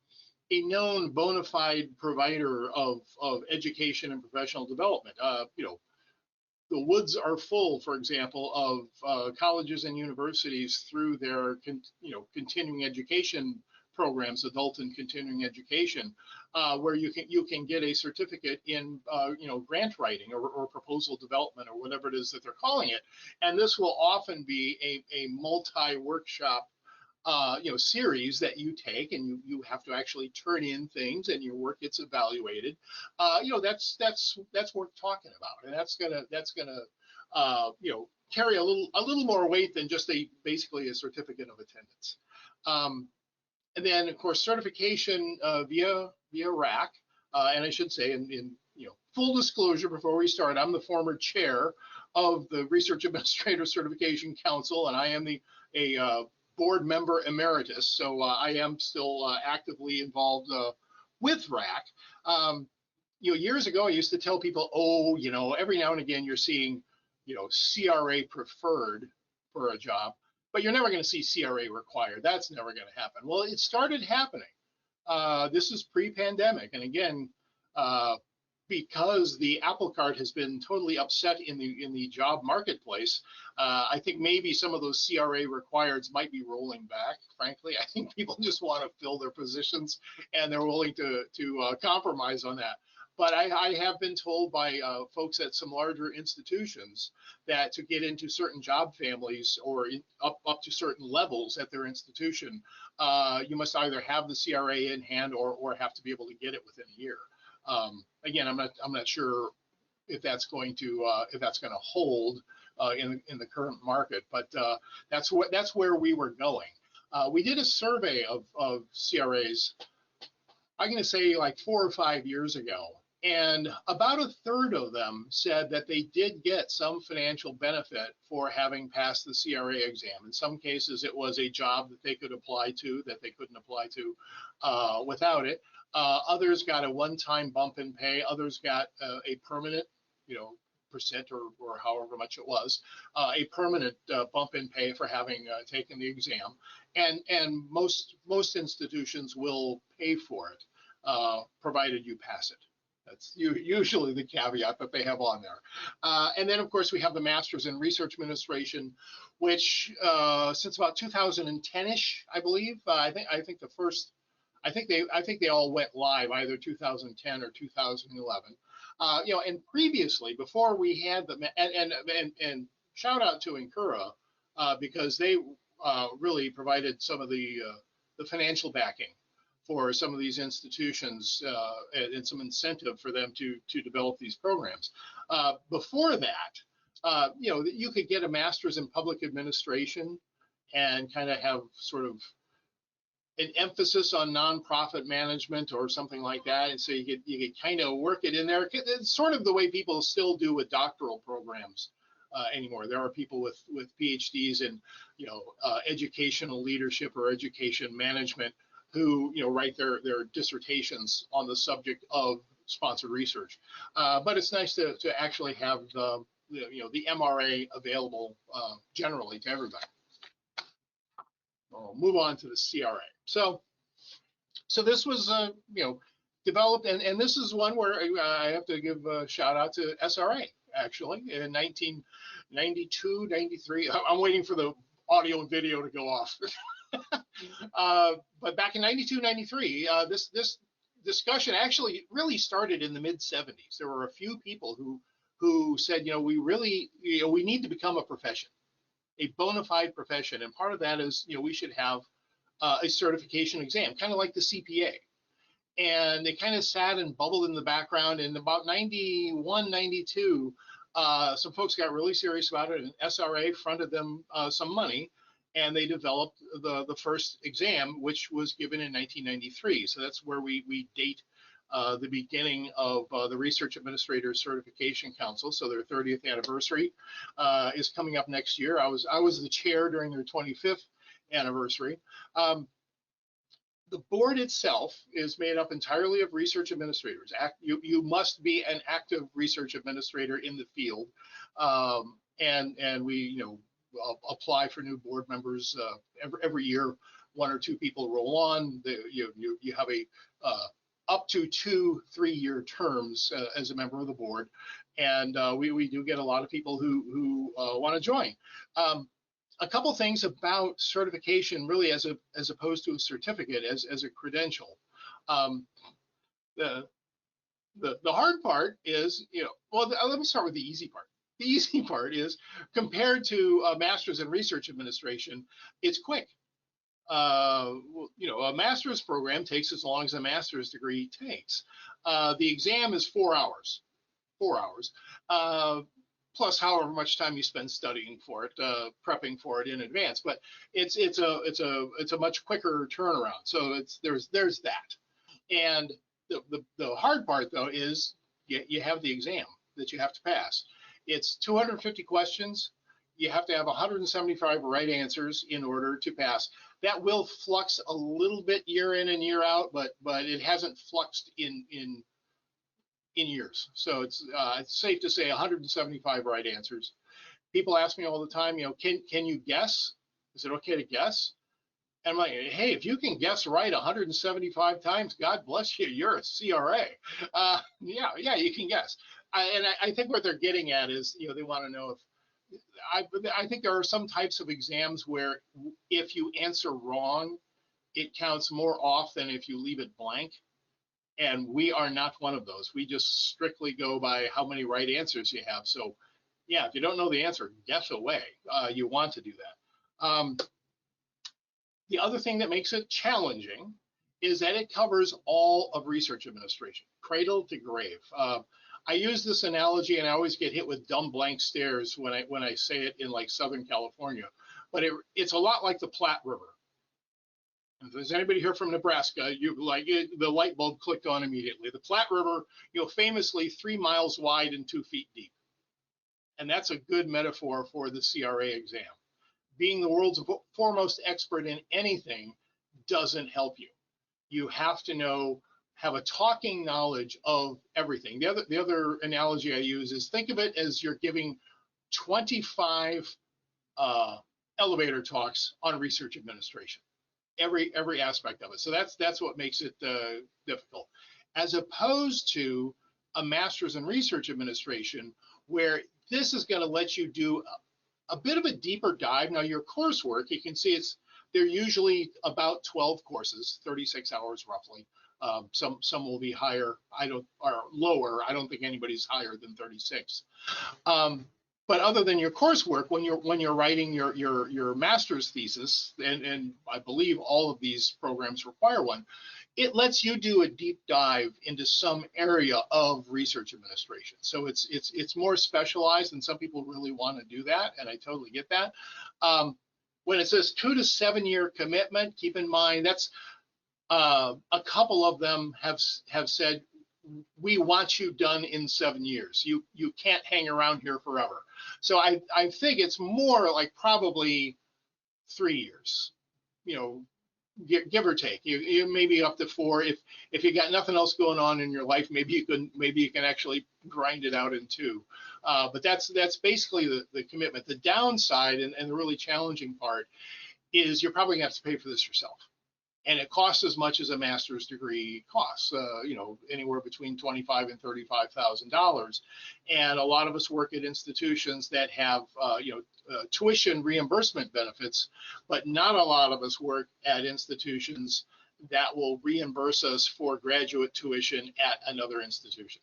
known bona fide provider of education and professional development, the woods are full, for example, of colleges and universities through their continuing education programs, adult and continuing education, where you can get a certificate in grant writing or proposal development or whatever it is that they're calling it. And this will often be a multi-workshop series that you take, and you have to actually turn in things, and your work gets evaluated. That's worth talking about, and that's gonna carry a little more weight than just basically a certificate of attendance. And then of course certification via RAC, and I should say in full disclosure before we start, I'm the former chair of the Research Administrator Certification Council, and I am a board member emeritus, so I am still actively involved with RAC. Years ago, I used to tell people, every now and again you're seeing, CRA preferred for a job, but you're never going to see CRA required. That's never going to happen. Well, it started happening. This is pre-pandemic, and again, because the apple cart has been totally upset in the job marketplace, I think maybe some of those CRA requireds might be rolling back. Frankly, I think people just want to fill their positions, and they're willing to compromise on that. But I have been told by folks at some larger institutions that to get into certain job families or up to certain levels at their institution, you must either have the CRA in hand or have to be able to get it within a year. Again, I'm not sure if that's going to hold in the current market, but that's where we were going. We did a survey of CRAs, I'm going to say like 4 or 5 years ago, and about a third of them said that they did get some financial benefit for having passed the CRA exam. In some cases, it was a job that they could apply to that they couldn't apply to without it. Others got a one-time bump in pay. Others got a permanent, percent or however much it was, a permanent bump in pay for having taken the exam. And most institutions will pay for it, provided you pass it. That's usually the caveat that they have on there. And then, of course, we have the Masters in Research Administration, which since about 2010-ish, I believe. I think the first. I think they all went live either 2010 or 2011. And previously, before we had them, and shout out to Incura because they really provided some of the financial backing for some of these institutions and some incentive for them to develop these programs. Before that, you could get a master's in public administration and kind of have sort of an emphasis on nonprofit management or something like that, and so you could kind of work it in there. It's sort of the way people still do with doctoral programs anymore. There are people with PhDs in educational leadership or education management who write their dissertations on the subject of sponsored research. But it's nice to actually have the MRA available generally to everybody. I'll move on to the CRA. So this was developed, and this is one where I have to give a shout out to SRA actually in 1992, 93. I'm waiting for the audio and video to go off. But back in 92, 93, this discussion actually really started in the mid 70s. There were a few people who said, we really, we need to become a profession, a bona fide profession. And part of that is, we should have a certification exam, kind of like the CPA. And they kind of sat and bubbled in the background. In about 91, 92, some folks got really serious about it, and SRA fronted them some money, and they developed the first exam, which was given in 1993. So that's where we date the beginning of the Research Administrators Certification Council. So their 30th anniversary is coming up next year. I was the chair during their 25th anniversary. The board itself is made up entirely of research administrators. You must be an active research administrator in the field, and we apply for new board members every year. 1 or 2 people roll on. You have a up to 2 3-year terms as a member of the board, and we do get a lot of people who want to join. A couple things about certification, really, as opposed to a certificate, as a credential. The hard part is, let me start with the easy part. The easy part is, compared to a master's in research administration, it's quick. A master's program takes as long as a master's degree takes. The exam is 4 hours. 4 hours. Plus however much time you spend studying for it, prepping for it in advance. But it's a much quicker turnaround. So there's that. And the hard part though is you have the exam that you have to pass. It's 250 questions. You have to have 175 right answers in order to pass. That will flux a little bit year in and year out, but it hasn't fluxed in years. So it's safe to say 175 right answers. People ask me all the time, can you guess? Is it okay to guess? And I'm like, hey, if you can guess right 175 times, God bless you, you're a CRA. Yeah, you can guess. I think what they're getting at is, they want to know if, I think there are some types of exams where if you answer wrong, it counts more off than if you leave it blank. And we are not one of those. We just strictly go by how many right answers you have. So yeah, if you don't know the answer, guess away. You want to do that. The other thing that makes it challenging is that it covers all of research administration, cradle to grave. I use this analogy, and I always get hit with dumb blank stares when I say it in like Southern California, but it's a lot like the Platte River. If there's anybody here from Nebraska, the light bulb clicked on immediately. The Platte River, famously 3 miles wide and 2 feet deep. And that's a good metaphor for the CRA exam. Being the world's foremost expert in anything doesn't help you. You have to have a talking knowledge of everything. The other analogy I use is, think of it as you're giving 25 elevator talks on research administration. Every aspect of it. So that's what makes it difficult, as opposed to a master's in research administration, where this is going to let you do a bit of a deeper dive. Now, your coursework, you can see they're usually about 12 courses, 36 hours roughly. Some will be higher, or lower. I don't think anybody's higher than 36. But other than your coursework, when you're writing your master's thesis, and I believe all of these programs require one, it lets you do a deep dive into some area of research administration. So it's more specialized, and some people really want to do that, and I totally get that. When it says 2 to 7 year commitment, keep in mind that's a couple of them have said, we want you done in 7 years. You can't hang around here forever. So I think it's more like probably 3 years, you know, give or take. You maybe up to 4. If you got nothing else going on in your life, maybe you can actually grind it out in 2. But that's basically the commitment. The downside and the really challenging part is you're probably gonna have to pay for this yourself. And it costs as much as a master's degree costs, you know, anywhere between $25,000 and $35,000. And a lot of us work at institutions that have, you know, tuition reimbursement benefits, but not a lot of us work at institutions that will reimburse us for graduate tuition at another institution.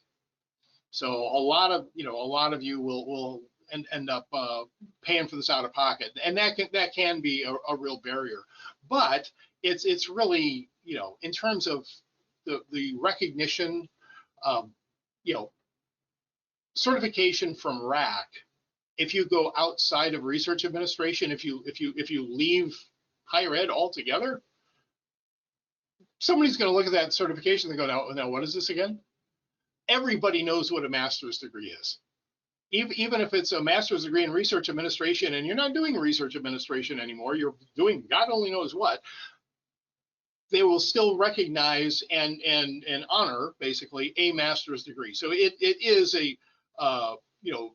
So a lot of you will end up paying for this out of pocket, and that can be a real barrier. But it's really, you know, in terms of the recognition, you know, certification from RAC. If you go outside of research administration, if you leave higher ed altogether, somebody's going to look at that certification and go, now what is this again? Everybody knows what a master's degree is. Even if it's a master's degree in research administration and you're not doing research administration anymore, you're doing God only knows what, they will still recognize and honor basically a master's degree. So it is a, you know,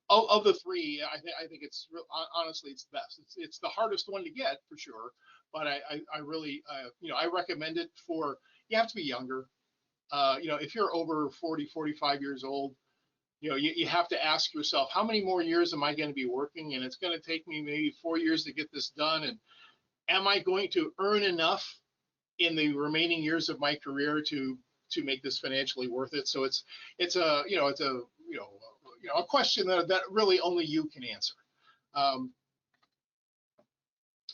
of the 3, I think it's honestly it's the best. It's the hardest one to get for sure, but I really, you know, I recommend it for, you have to be younger. You know, if you're over 40, 45 years old, you know, you have to ask yourself, how many more years am I going to be working? And it's going to take me maybe 4 years to get this done. And am I going to earn enough in the remaining years of my career to make this financially worth it? So it's a, you know, it's a, you know, a question that really only you can answer.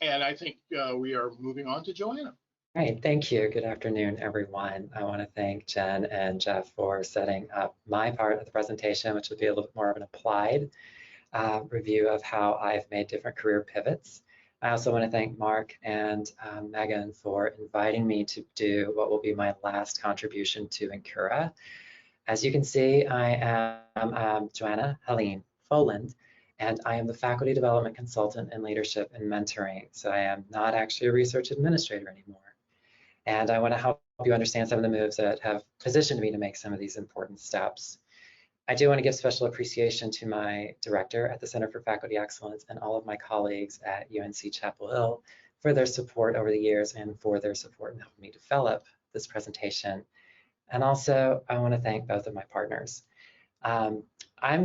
And I think we are moving on to Joanna. All right, thank you. Good afternoon, everyone. I want to thank Jen and Jeff for setting up my part of the presentation, which will be a little bit more of an applied review of how I've made different career pivots. I also want to thank Mark and Megan for inviting me to do what will be my last contribution to Incura. As you can see, I am Joanna Helene Foland, and I am the Faculty Development Consultant in Leadership and Mentoring. So I am not actually a research administrator anymore. And I want to help you understand some of the moves that have positioned me to make some of these important steps. I do want to give special appreciation to my director at the Center for Faculty Excellence and all of my colleagues at UNC Chapel Hill for their support over the years and for their support in helping me develop this presentation. And also, I want to thank both of my partners. I'm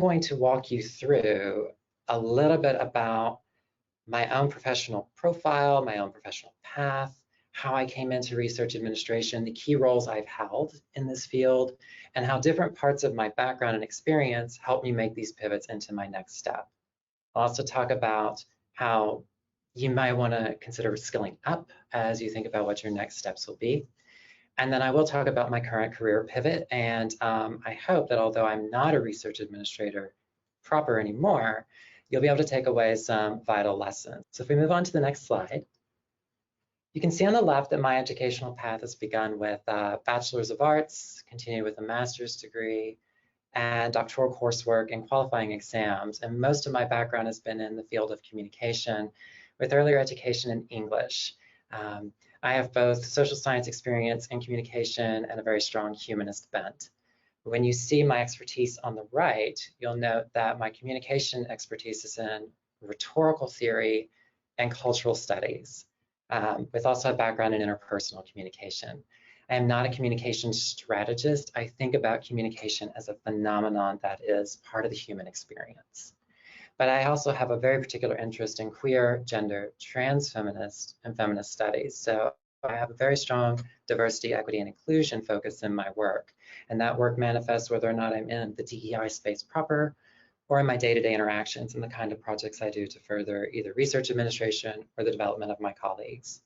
going to walk you through a little bit about my own professional profile, my own professional path, how I came into research administration, the key roles I've held in this field, and how different parts of my background and experience helped me make these pivots into my next step. I'll also talk about how you might want to consider skilling up as you think about what your next steps will be. And then I will talk about my current career pivot, and I hope that although I'm not a research administrator proper anymore, you'll be able to take away some vital lessons. So if we move on to the next slide, you can see on the left that my educational path has begun with a Bachelor's of Arts, continued with a master's degree, and doctoral coursework and qualifying exams. And most of my background has been in the field of communication with earlier education in English. I have both social science experience in communication and a very strong humanist bent. When you see my expertise on the right, you'll note that my communication expertise is in rhetorical theory and cultural studies, with also a background in interpersonal communication. I am not a communication strategist. I think about communication as a phenomenon that is part of the human experience. But I also have a very particular interest in queer, gender, trans feminist, and feminist studies. So I have a very strong diversity, equity, and inclusion focus in my work. And that work manifests whether or not I'm in the DEI space proper or in my day-to-day interactions and the kind of projects I do to further either research administration or the development of my colleagues.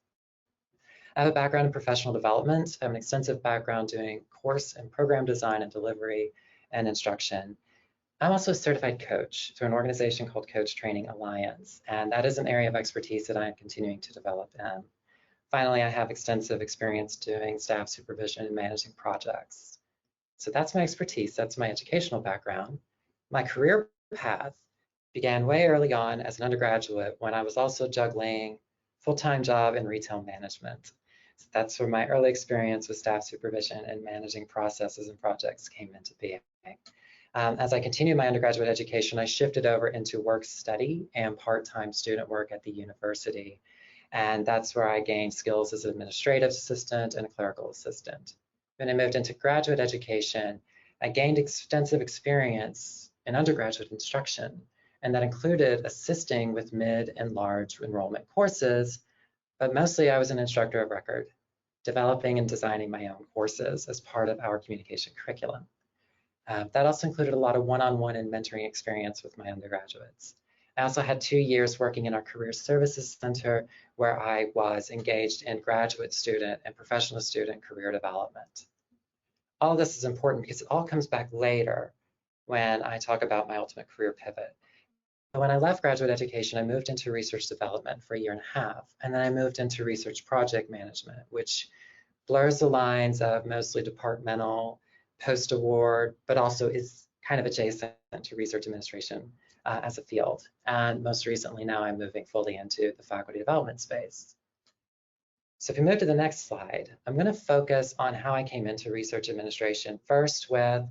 I have a background in professional development. I have an extensive background doing course and program design and delivery and instruction. I'm also a certified coach through an organization called Coach Training Alliance, and that is an area of expertise that I am continuing to develop in. Finally, I have extensive experience doing staff supervision and managing projects. So that's my expertise, that's my educational background. My career path began way early on as an undergraduate when I was also juggling full-time job in retail management. So that's where my early experience with staff supervision and managing processes and projects came into being. As I continued my undergraduate education, I shifted over into work study and part-time student work at the university. And that's where I gained skills as an administrative assistant and a clerical assistant. When I moved into graduate education, I gained extensive experience in undergraduate instruction, and that included assisting with mid and large enrollment courses, but mostly I was an instructor of record, developing and designing my own courses as part of our communication curriculum. That also included a lot of one-on-one and mentoring experience with my undergraduates. I also had 2 years working in our Career Services Center where I was engaged in graduate student and professional student career development. All of this is important because it all comes back later when I talk about my ultimate career pivot. When I left graduate education, I moved into research development for 1.5 years, and then I moved into research project management, which blurs the lines of mostly departmental, post-award, but also is kind of adjacent to research administration as a field. And most recently now I'm moving fully into the faculty development space. So if we move to the next slide, I'm going to focus on how I came into research administration, first with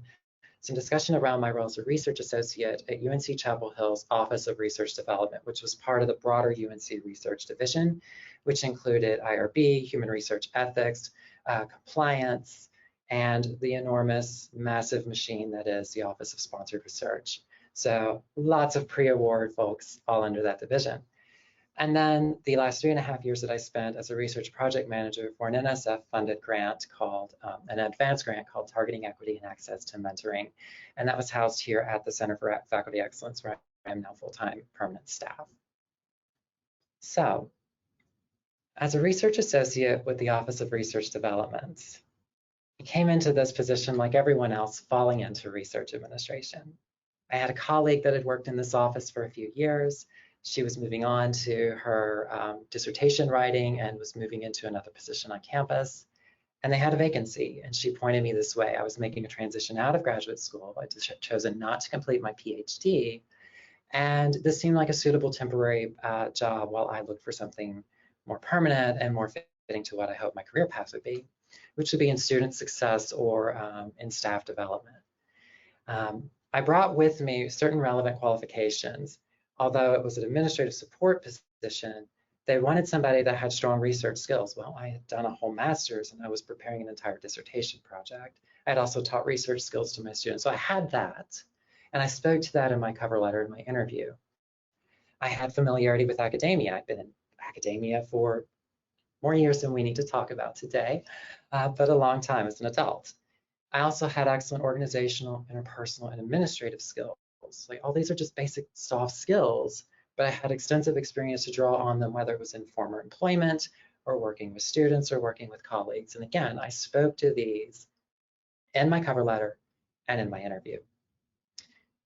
some discussion around my role as a research associate at UNC Chapel Hill's Office of Research Development, which was part of the broader UNC Research Division, which included IRB, human research ethics, compliance, and the enormous, massive machine that is the Office of Sponsored Research. So lots of pre-award folks all under that division. And then the last 3.5 years that I spent as a research project manager for an NSF-funded grant called, an advanced grant called Targeting Equity and Access to Mentoring. And that was housed here at the Center for Faculty Excellence, where I am now full-time permanent staff. So, as a research associate with the Office of Research Development, I came into this position like everyone else, falling into research administration. I had a colleague that had worked in this office for a few years. She was moving on to her dissertation writing and was moving into another position on campus. And they had a vacancy, and she pointed me this way. I was making a transition out of graduate school. I'd chosen not to complete my PhD. And this seemed like a suitable temporary job while I looked for something more permanent and more fitting to what I hope my career path would be, which would be in student success or in staff development. I brought with me certain relevant qualifications. Although it was an administrative support position, they wanted somebody that had strong research skills. Well, I had done a whole master's and I was preparing an entire dissertation project. I had also taught research skills to my students. So I had that, and I spoke to that in my cover letter in my interview. I had familiarity with academia. I've been in academia for more years than we need to talk about today, but a long time as an adult. I also had excellent organizational, interpersonal, and administrative skills. Like, all these are just basic soft skills, but I had extensive experience to draw on them, whether it was in former employment or working with students or working with colleagues. And again, I spoke to these in my cover letter and in my interview.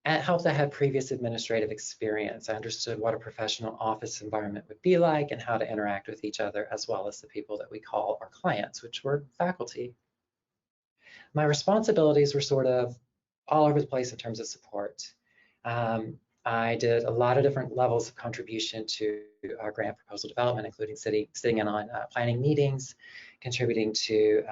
And it helped that I had previous administrative experience. I understood what a professional office environment would be like and how to interact with each other, as well as the people that we call our clients, which were faculty. My responsibilities were sort of all over the place in terms of support. I did a lot of different levels of contribution to our grant proposal development, including sitting in on planning meetings, contributing to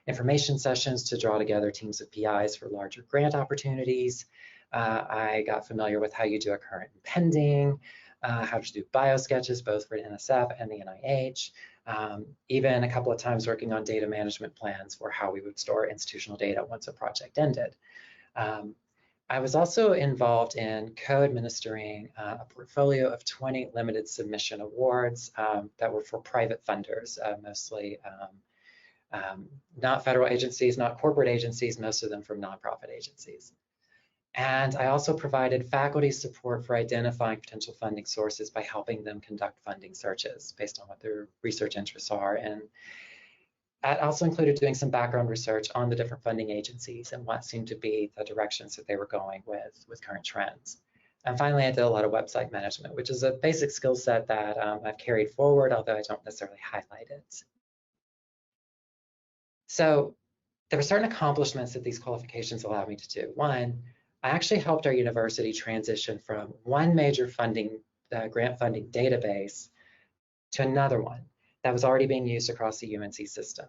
information sessions to draw together teams of PIs for larger grant opportunities. I got familiar with how you do a current and pending, how to do bio sketches, both for NSF and the NIH, even a couple of times working on data management plans for how we would store institutional data once a project ended. I was also involved in co-administering a portfolio of 20 limited submission awards that were for private funders, mostly not federal agencies, not corporate agencies, most of them from nonprofit agencies. And I also provided faculty support for identifying potential funding sources by helping them conduct funding searches based on what their research interests are. And that also included doing some background research on the different funding agencies and what seemed to be the directions that they were going with current trends. And finally, I did a lot of website management, which is a basic skill set that I've carried forward, although I don't necessarily highlight it. So there were certain accomplishments that these qualifications allowed me to do. One, I actually helped our university transition from one major funding, grant funding database to another one that was already being used across the UNC system.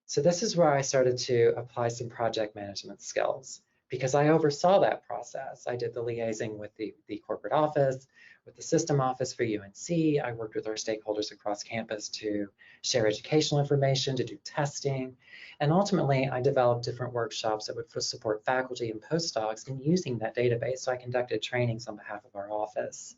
So this is where I started to apply some project management skills because I oversaw that process. I did the liaising with the corporate office, with the system office for UNC. I worked with our stakeholders across campus to share educational information, to do testing. And ultimately, I developed different workshops that would support faculty and postdocs in using that database. So I conducted trainings on behalf of our office.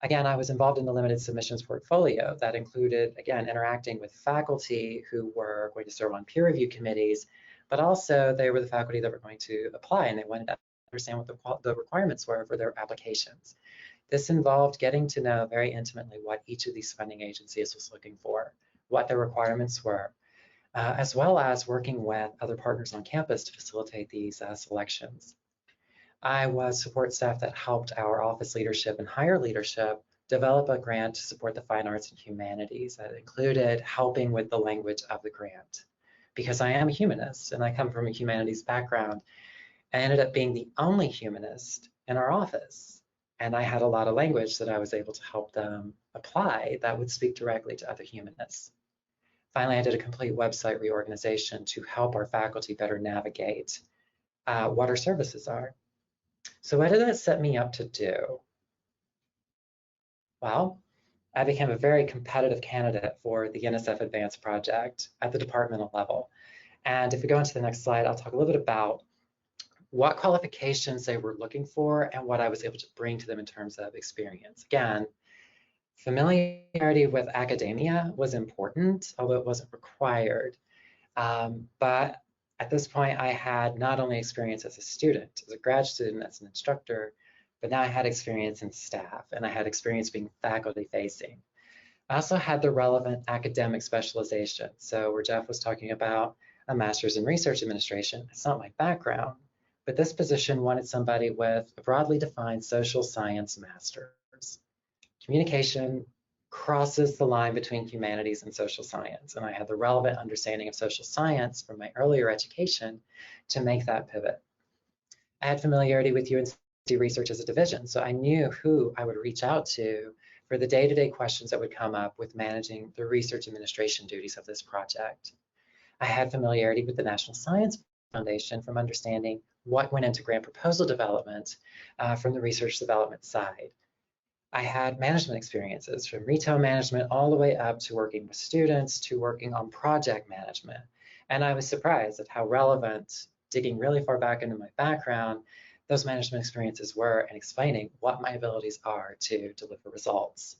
Again, I was involved in the limited submissions portfolio that included, again, interacting with faculty who were going to serve on peer review committees, but also they were the faculty that were going to apply and they wanted to understand what the requirements were for their applications. This involved getting to know very intimately what each of these funding agencies was looking for, what their requirements were, as well as working with other partners on campus to facilitate these selections. I was support staff that helped our office leadership and higher leadership develop a grant to support the fine arts and humanities that included helping with the language of the grant. Because I am a humanist and I come from a humanities background, I ended up being the only humanist in our office. And I had a lot of language that I was able to help them apply that would speak directly to other humanists. Finally, I did a complete website reorganization to help our faculty better navigate what our services are. So what did that set me up to do? Well, I became a very competitive candidate for the NSF Advanced project at the departmental level. And if we go into the next slide, I'll talk a little bit about what qualifications they were looking for and what I was able to bring to them in terms of experience. Again, familiarity with academia was important, although it wasn't required. But at this point, I had not only experience as a student, as a grad student, as an instructor, but now I had experience in staff and I had experience being faculty facing. I also had the relevant academic specialization. So where Jeff was talking about a master's in research administration, it's not my background, but this position wanted somebody with a broadly defined social science master's. Communication crosses the line between humanities and social science, and I had the relevant understanding of social science from my earlier education to make that pivot. I had familiarity with UNC research as a division, so I knew who I would reach out to for the day-to-day questions that would come up with managing the research administration duties of this project. I had familiarity with the National Science Foundation from understanding what went into grant proposal development from the research development side. I had management experiences from retail management all the way up to working with students to working on project management. And I was surprised at how relevant, digging really far back into my background, those management experiences were in explaining what my abilities are to deliver results.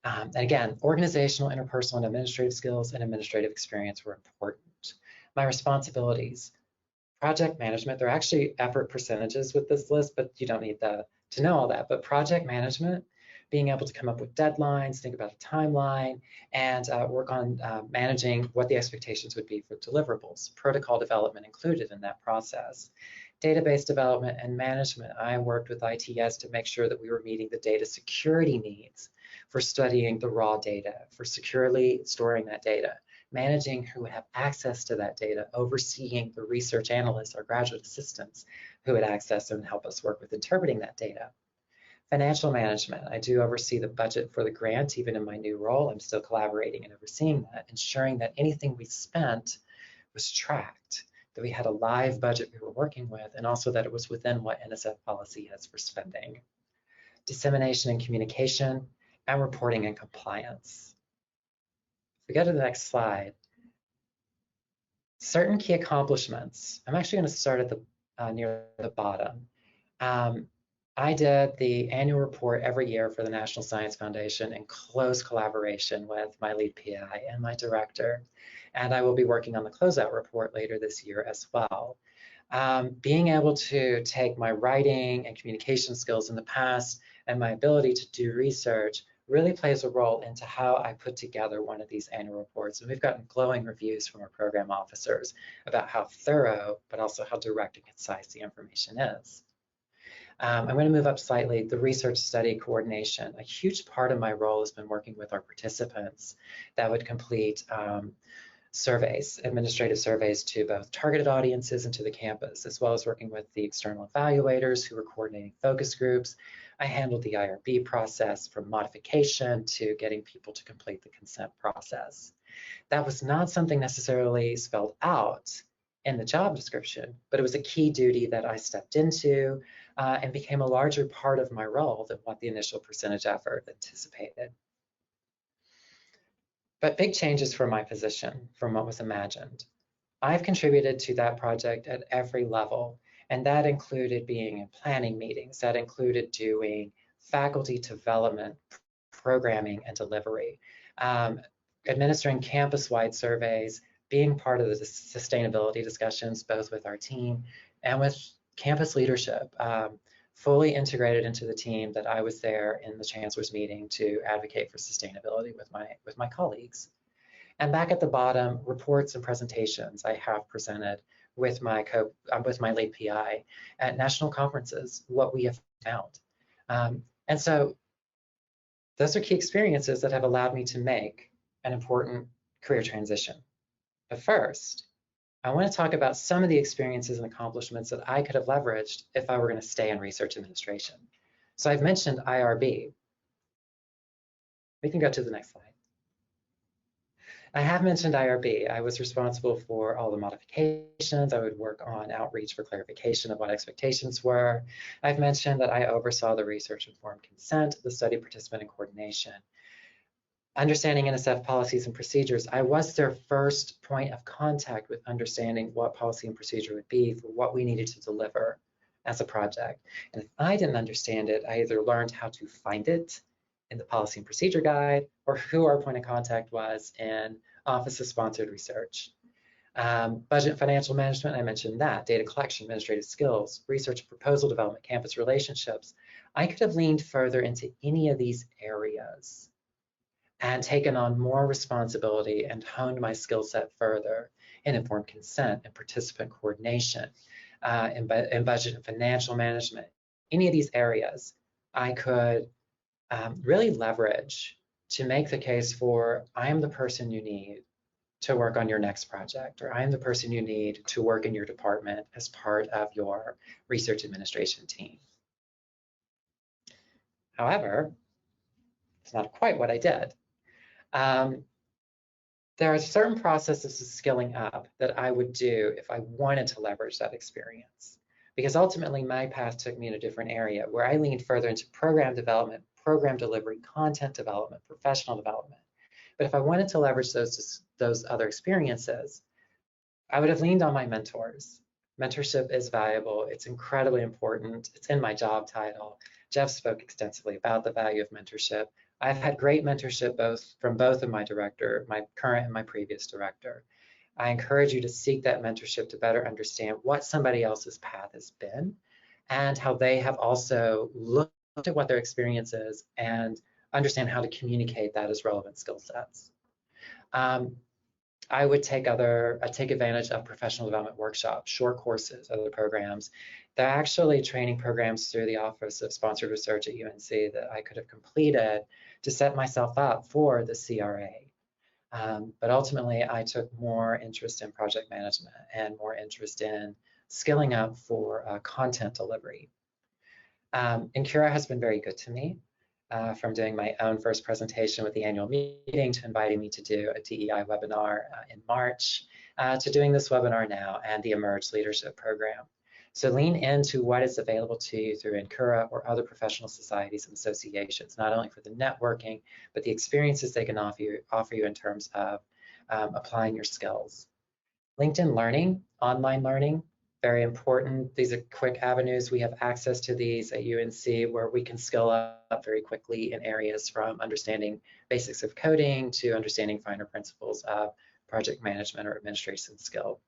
And again, organizational, interpersonal, and administrative skills and administrative experience were important. My responsibilities, project management, there are actually effort percentages with this list, but you don't need to know all that. But project management, being able to come up with deadlines, think about a timeline, and work on managing what the expectations would be for deliverables. Protocol development included in that process. Database development and management. I worked with ITS to make sure that we were meeting the data security needs for studying the raw data, for securely storing that data, managing who would have access to that data, overseeing the research analysts or graduate assistants who would access and help us work with interpreting that data. Financial management, I do oversee the budget for the grant, even in my new role. I'm still collaborating and overseeing that, ensuring that anything we spent was tracked, that we had a live budget we were working with, and also that it was within what NSF policy has for spending. Dissemination and communication, and reporting and compliance. If we go to the next slide, certain key accomplishments. I'm actually going to start at the near the bottom. I did the annual report every year for the National Science Foundation in close collaboration with my lead PI and my director. And I will be working on the closeout report later this year as well. Being able to take my writing and communication skills in the past and my ability to do research really plays a role into how I put together one of these annual reports. And we've gotten glowing reviews from our program officers about how thorough, but also how direct and concise the information is. I'm going to move up slightly. The research study coordination. A huge part of my role has been working with our participants that would complete surveys, administrative surveys to both targeted audiences and to the campus, as well as working with the external evaluators who were coordinating focus groups. I handled the IRB process from modification to getting people to complete the consent process. That was not something necessarily spelled out in the job description, but it was a key duty that I stepped into and became a larger part of my role than what the initial percentage effort anticipated. But big changes for my position from what was imagined. I've contributed to that project at every level, and that included being in planning meetings, that included doing faculty development, programming, and delivery, administering campus-wide surveys, being part of the sustainability discussions, both with our team and with campus leadership, fully integrated into the team that I was there in the chancellor's meeting to advocate for sustainability with my colleagues. And back at the bottom, reports and presentations I have presented with my lead PI at national conferences, what we have found. And so those are key experiences that have allowed me to make an important career transition. But first, I want to talk about some of the experiences and accomplishments that I could have leveraged if I were going to stay in research administration. So I've mentioned IRB. We can go to the next slide. I have mentioned IRB. I was responsible for all the modifications. I would work on outreach for clarification of what expectations were. I've mentioned that I oversaw the research-informed consent, the study participant and coordination. Understanding NSF policies and procedures, I was their first point of contact with understanding what policy and procedure would be for what we needed to deliver as a project. And if I didn't understand it, I either learned how to find it in the policy and procedure guide or who our point of contact was in Office of Sponsored Research. Budget and financial management, I mentioned that, data collection, administrative skills, research and proposal development, campus relationships. I could have leaned further into any of these areas and taken on more responsibility and honed my skill set further in informed consent and participant coordination, in budget and financial management. Any of these areas I could really leverage to make the case for, I am the person you need to work on your next project, or I am the person you need to work in your department as part of your research administration team. However, it's not quite what I did. There are certain processes of skilling up that I would do if I wanted to leverage that experience, because ultimately my path took me in a different area where I leaned further into program development, program delivery, content development, professional development. But if I wanted to leverage those other experiences, I would have leaned on my mentors. Mentorship is valuable. It's incredibly important. It's in my job title. Jeff spoke extensively about the value of mentorship. I've had great mentorship from both of my director, my current and my previous director. I encourage you to seek that mentorship to better understand what somebody else's path has been and how they have also looked at what their experience is and understand how to communicate that as relevant skill sets. I would take advantage of professional development workshops, short courses, other programs. They're actually training programs through the Office of Sponsored Research at UNC that I could have completed to set myself up for the CRA. But ultimately, I took more interest in project management and more interest in skilling up for content delivery. Incura has been very good to me, from doing my own first presentation with the annual meeting to inviting me to do a DEI webinar in March, to doing this webinar now and the Emerge Leadership Program. So lean into what is available to you through Incura or other professional societies and associations, not only for the networking, but the experiences they can offer you in terms of applying your skills. LinkedIn Learning, online learning, very important. These are quick avenues. We have access to these at UNC where we can skill up very quickly in areas from understanding basics of coding to understanding finer principles of project management or administration skill.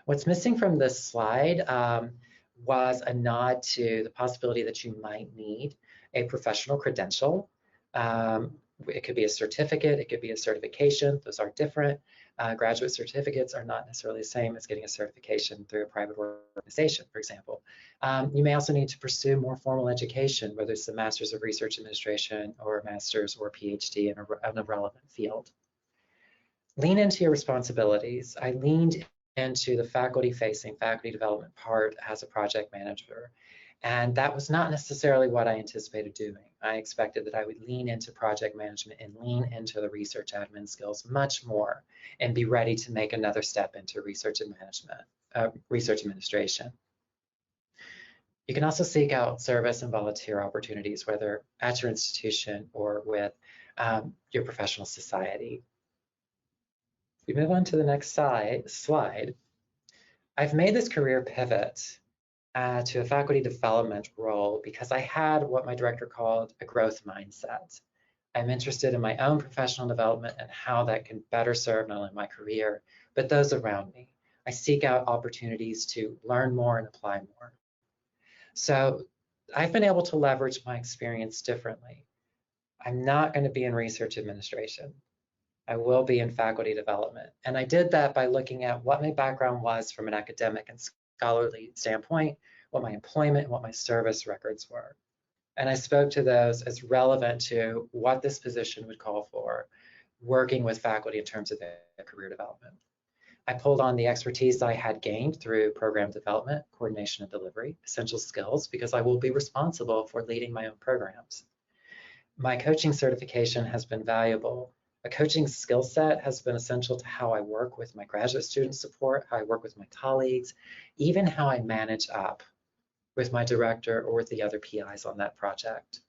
What's missing from this slide was a nod to the possibility that you might need a professional credential. It could be a certificate, it could be a certification. Those are different. Graduate certificates are not necessarily the same as getting a certification through a private organization, for example. You may also need to pursue more formal education, whether it's a Master's of Research Administration or a Master's or PhD in a relevant field. Lean into your responsibilities. I leaned into the faculty-facing, faculty development part as a project manager. And that was not necessarily what I anticipated doing. I expected that I would lean into project management and lean into the research admin skills much more and be ready to make another step into research administration. You can also seek out service and volunteer opportunities, whether at your institution or with your professional society. If we move on to the next slide, I've made this career pivot to a faculty development role because I had what my director called a growth mindset. I'm interested in my own professional development and how that can better serve not only my career, but those around me. I seek out opportunities to learn more and apply more. So I've been able to leverage my experience differently. I'm not going to be in research administration. I will be in faculty development. And I did that by looking at what my background was from an academic and scholarly standpoint, what my employment and what my service records were. And I spoke to those as relevant to what this position would call for, working with faculty in terms of their career development. I pulled on the expertise I had gained through program development, coordination and delivery, essential skills, because I will be responsible for leading my own programs. My coaching certification has been valuable. A coaching skill set has been essential to how I work with my graduate student support, how I work with my colleagues, even how I manage up with my director or with the other PIs on that project.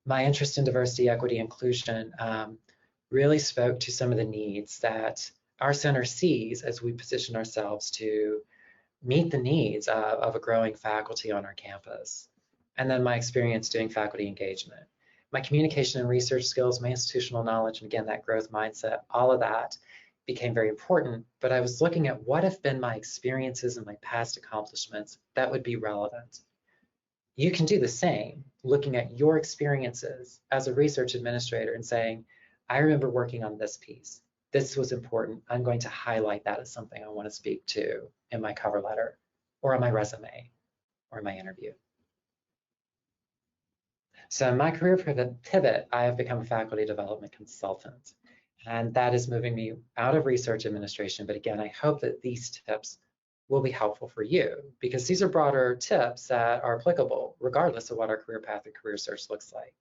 My interest in diversity, equity, inclusion really spoke to some of the needs that our center sees as we position ourselves to meet the needs of a growing faculty on our campus. And then my experience doing faculty engagement. My communication and research skills, my institutional knowledge, and again, that growth mindset, all of that became very important, but I was looking at what have been my experiences and my past accomplishments that would be relevant. You can do the same, looking at your experiences as a research administrator and saying, I remember working on this piece. This was important. I'm going to highlight that as something I want to speak to in my cover letter or on my resume or in my interview. So in my career pivot, I have become a faculty development consultant, and that is moving me out of research administration. But again, I hope that these tips will be helpful for you because these are broader tips that are applicable regardless of what our career path or career search looks like.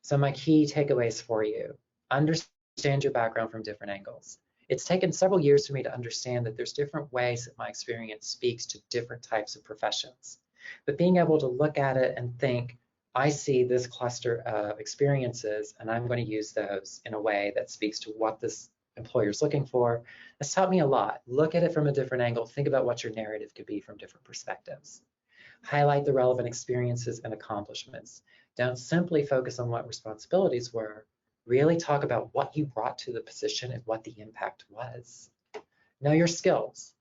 So my key takeaways for you: understand your background from different angles. It's taken several years for me to understand that there's different ways that my experience speaks to different types of professions. But being able to look at it and think, I see this cluster of experiences and I'm going to use those in a way that speaks to what this employer is looking for. It's taught me a lot. Look at it from a different angle. Think about what your narrative could be from different perspectives. Highlight the relevant experiences and accomplishments. Don't simply focus on what responsibilities were. Really talk about what you brought to the position and what the impact was. Know your skills,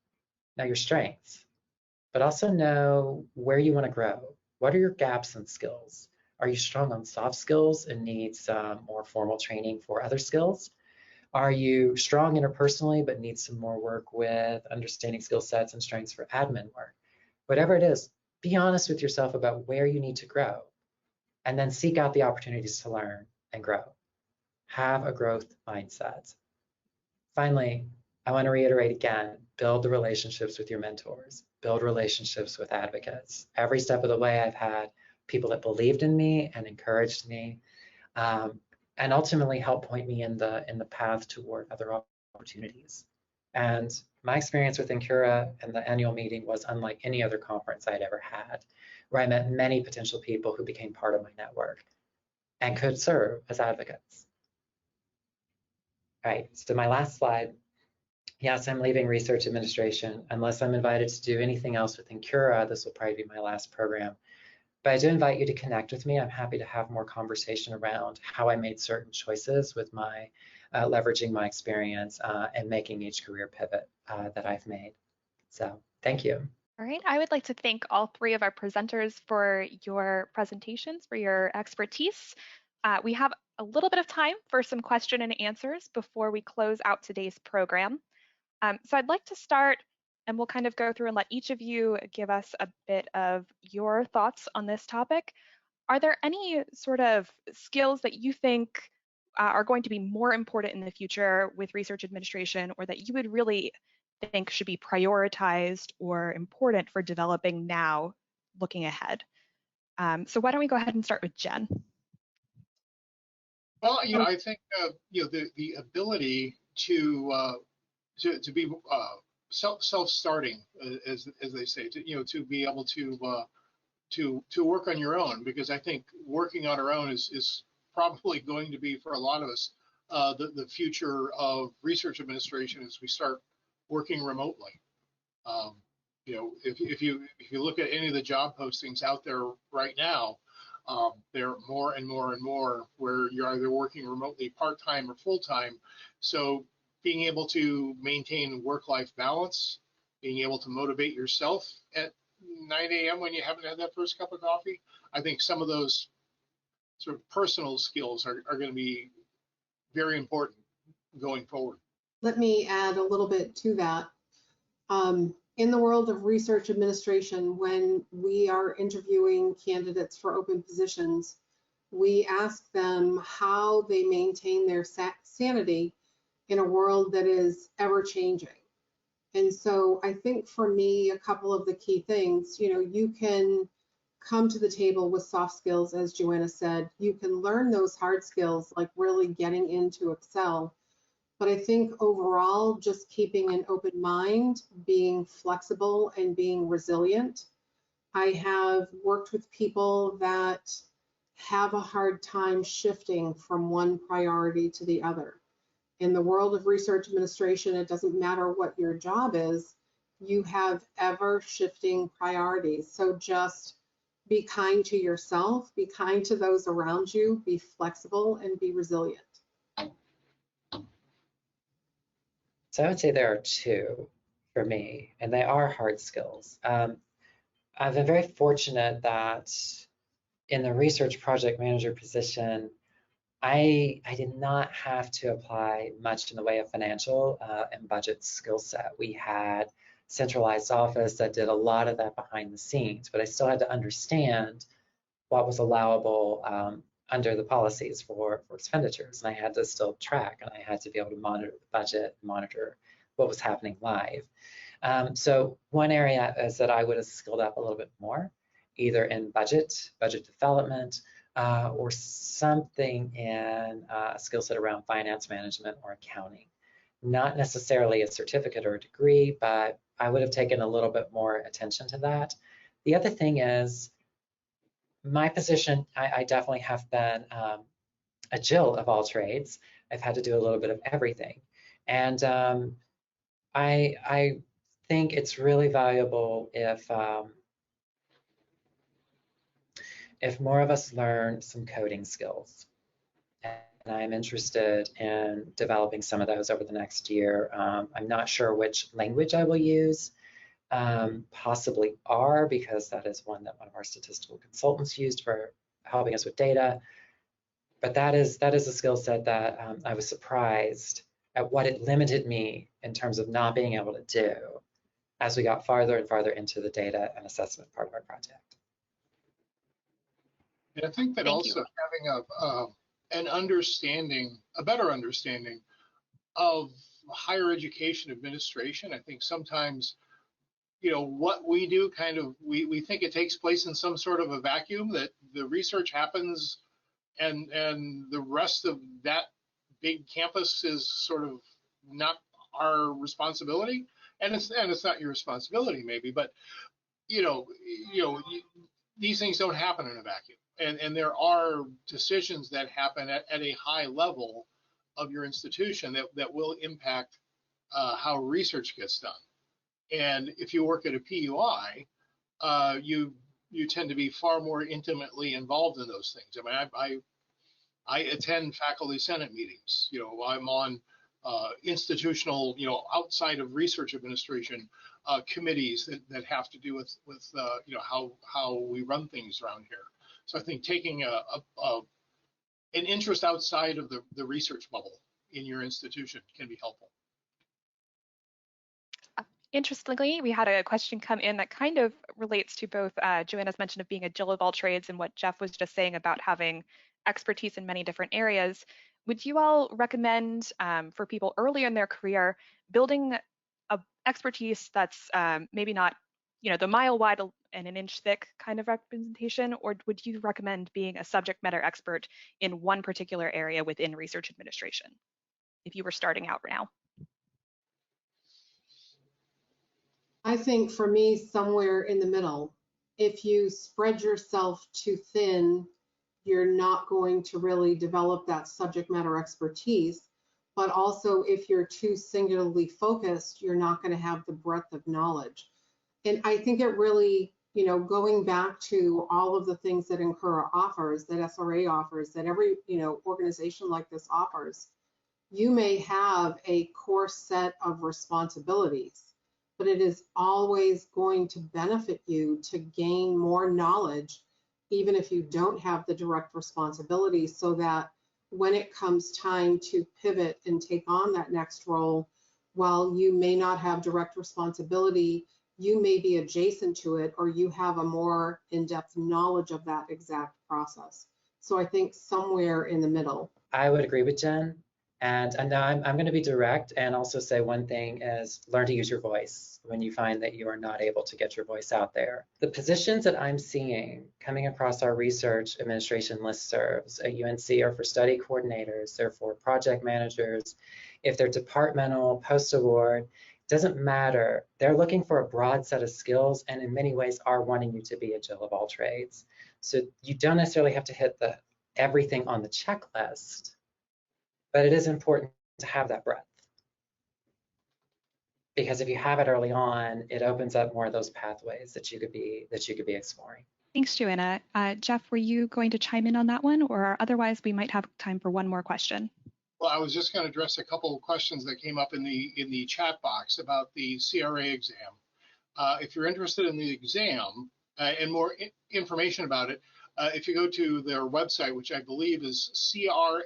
know your strengths, but also know where you want to grow. What are your gaps in skills? Are you strong on soft skills and need some more formal training for other skills? Are you strong interpersonally but need some more work with understanding skill sets and strengths for admin work? Whatever it is, be honest with yourself about where you need to grow and then seek out the opportunities to learn and grow. Have a growth mindset. Finally, I want to reiterate again, build the relationships with your mentors, build relationships with advocates. Every step of the way I've had people that believed in me and encouraged me and ultimately helped point me in the path toward other opportunities. And my experience with Incura and the annual meeting was unlike any other conference I'd ever had, where I met many potential people who became part of my network and could serve as advocates. All right, so my last slide. Yes, I'm leaving research administration. Unless I'm invited to do anything else with Incura, this will probably be my last program. But I do invite you to connect with me. I'm happy to have more conversation around how I made certain choices with my leveraging my experience and making each career pivot that I've made. So thank you. All right, I would like to thank all three of our presenters for your presentations, for your expertise. We have a little bit of time for some question and answers before we close out today's program. So I'd like to start, and we'll kind of go through and let each of you give us a bit of your thoughts on this topic. Are there any sort of skills that you think are going to be more important in the future with research administration, or that you would really think should be prioritized or important for developing now, looking ahead? So why don't we go ahead and start with Jenn? Well, I think the ability to be self-starting, as they say, to be able to work on your own, because I think working on our own is probably going to be, for a lot of us, the future of research administration as we start working remotely. If you look at any of the job postings out there right now, there are more and more and more where you're either working remotely part-time or full-time. So being able to maintain work-life balance, being able to motivate yourself at 9 a.m. when you haven't had that first cup of coffee, I think some of those sort of personal skills are going to be very important going forward. Let me add a little bit to that. In the world of research administration, when we are interviewing candidates for open positions, we ask them how they maintain their sanity in a world that is ever changing. And so I think for me, a couple of the key things, you can come to the table with soft skills, as Joanna said. You can learn those hard skills, like really getting into Excel. But I think overall, just keeping an open mind, being flexible and being resilient. I have worked with people that have a hard time shifting from one priority to the other. In the world of research administration, it doesn't matter what your job is, you have ever shifting priorities. So just be kind to yourself, be kind to those around you, be flexible and be resilient. So I would say there are two for me, and they are hard skills. I've been very fortunate that in the research project manager position, I did not have to apply much in the way of financial and budget skill set. We had centralized office that did a lot of that behind the scenes, but I still had to understand what was allowable under the policies for expenditures, and I had to still track, and I had to be able to monitor the budget, monitor what was happening live. So one area is that I would have skilled up a little bit more, either in budget development, or something in a skill set around finance management or accounting. Not necessarily a certificate or a degree, but I would have taken a little bit more attention to that. The other thing is, my position, I definitely have been a Jill of all trades. I've had to do a little bit of everything. And I think it's really valuable if more of us learn some coding skills. And I'm interested in developing some of those over the next year. I'm not sure which language I will use. Possibly R, because that is one that one of our statistical consultants used for helping us with data. But that is a skill set that I was surprised at what it limited me in terms of not being able to do as we got farther and farther into the data and assessment part of our project. And I think that also having a better understanding of higher education administration. I think sometimes, what we do we think it takes place in some sort of a vacuum, that the research happens and the rest of that big campus is sort of not our responsibility. And it's not your responsibility maybe, but these things don't happen in a vacuum. And there are decisions that happen at a high level of your institution that will impact how research gets done. And if you work at a PUI, you you tend to be far more intimately involved in those things. I mean, I attend faculty senate meetings. You know, I'm on institutional, you know, outside of research administration committees that have to do with you know, how we run things around here. So I think taking an interest outside of the research bubble in your institution can be helpful. Interestingly, we had a question come in that kind of relates to both Joanna's mention of being a Jill of all trades and what Jeff was just saying about having expertise in many different areas. Would you all recommend for people early in their career building a expertise that's maybe not, you know, the mile wide and an inch thick kind of representation, or would you recommend being a subject matter expert in one particular area within research administration if you were starting out now? I think for me, somewhere in the middle. If you spread yourself too thin, you're not going to really develop that subject matter expertise. But also, if you're too singularly focused, you're not going to have the breadth of knowledge. And I think it really, you know, going back to all of the things that Incura offers, that SRA offers, that every, you know, organization like this offers, you may have a core set of responsibilities, but it is always going to benefit you to gain more knowledge, even if you don't have the direct responsibility, so that when it comes time to pivot and take on that next role, while you may not have direct responsibility, you may be adjacent to it, or you have a more in-depth knowledge of that exact process. So I think somewhere in the middle. I would agree with Jen. And now I'm going to be direct and also say one thing is learn to use your voice when you find that you are not able to get your voice out there. The positions that I'm seeing coming across our research administration listservs at UNC are for study coordinators, they're for project managers. If they're departmental, post-award, doesn't matter. They're looking for a broad set of skills and in many ways are wanting you to be a Jill of all trades. So you don't necessarily have to hit everything on the checklist, but it is important to have that breadth. Because if you have it early on, it opens up more of those pathways that you could be exploring. Thanks, Joanna. Jeff, were you going to chime in on that one, or otherwise we might have time for one more question? Well, I was just going to address a couple of questions that came up in the chat box about the CRA exam. If you're interested in the exam and more information about it, if you go to their website, which I believe is cra-cert.org,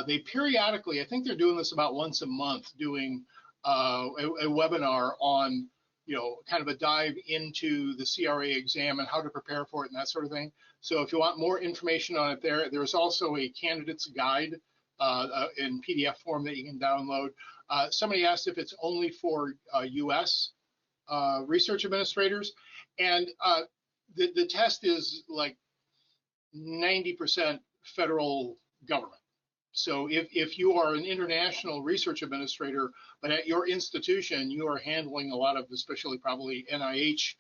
they periodically, I think they're doing this about once a month, doing a webinar on, you know, kind of a dive into the CRA exam and how to prepare for it and that sort of thing. So if you want more information on it, there's also a candidate's guide in PDF form that you can download. Somebody asked if it's only for US research administrators, and the test is like 90% federal government. So if you are an international research administrator, but at your institution you are handling a lot of, especially probably NIH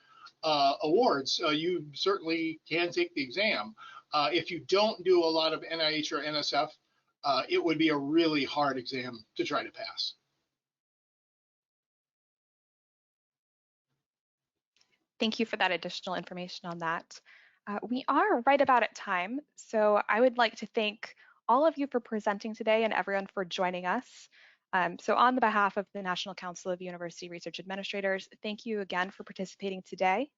awards, you certainly can take the exam. If you don't do a lot of NIH or NSF, it would be a really hard exam to try to pass. Thank you for that additional information on that. We are right about at time, so I would like to thank all of you for presenting today and everyone for joining us. So on the behalf of the National Council of University Research Administrators, thank you again for participating today.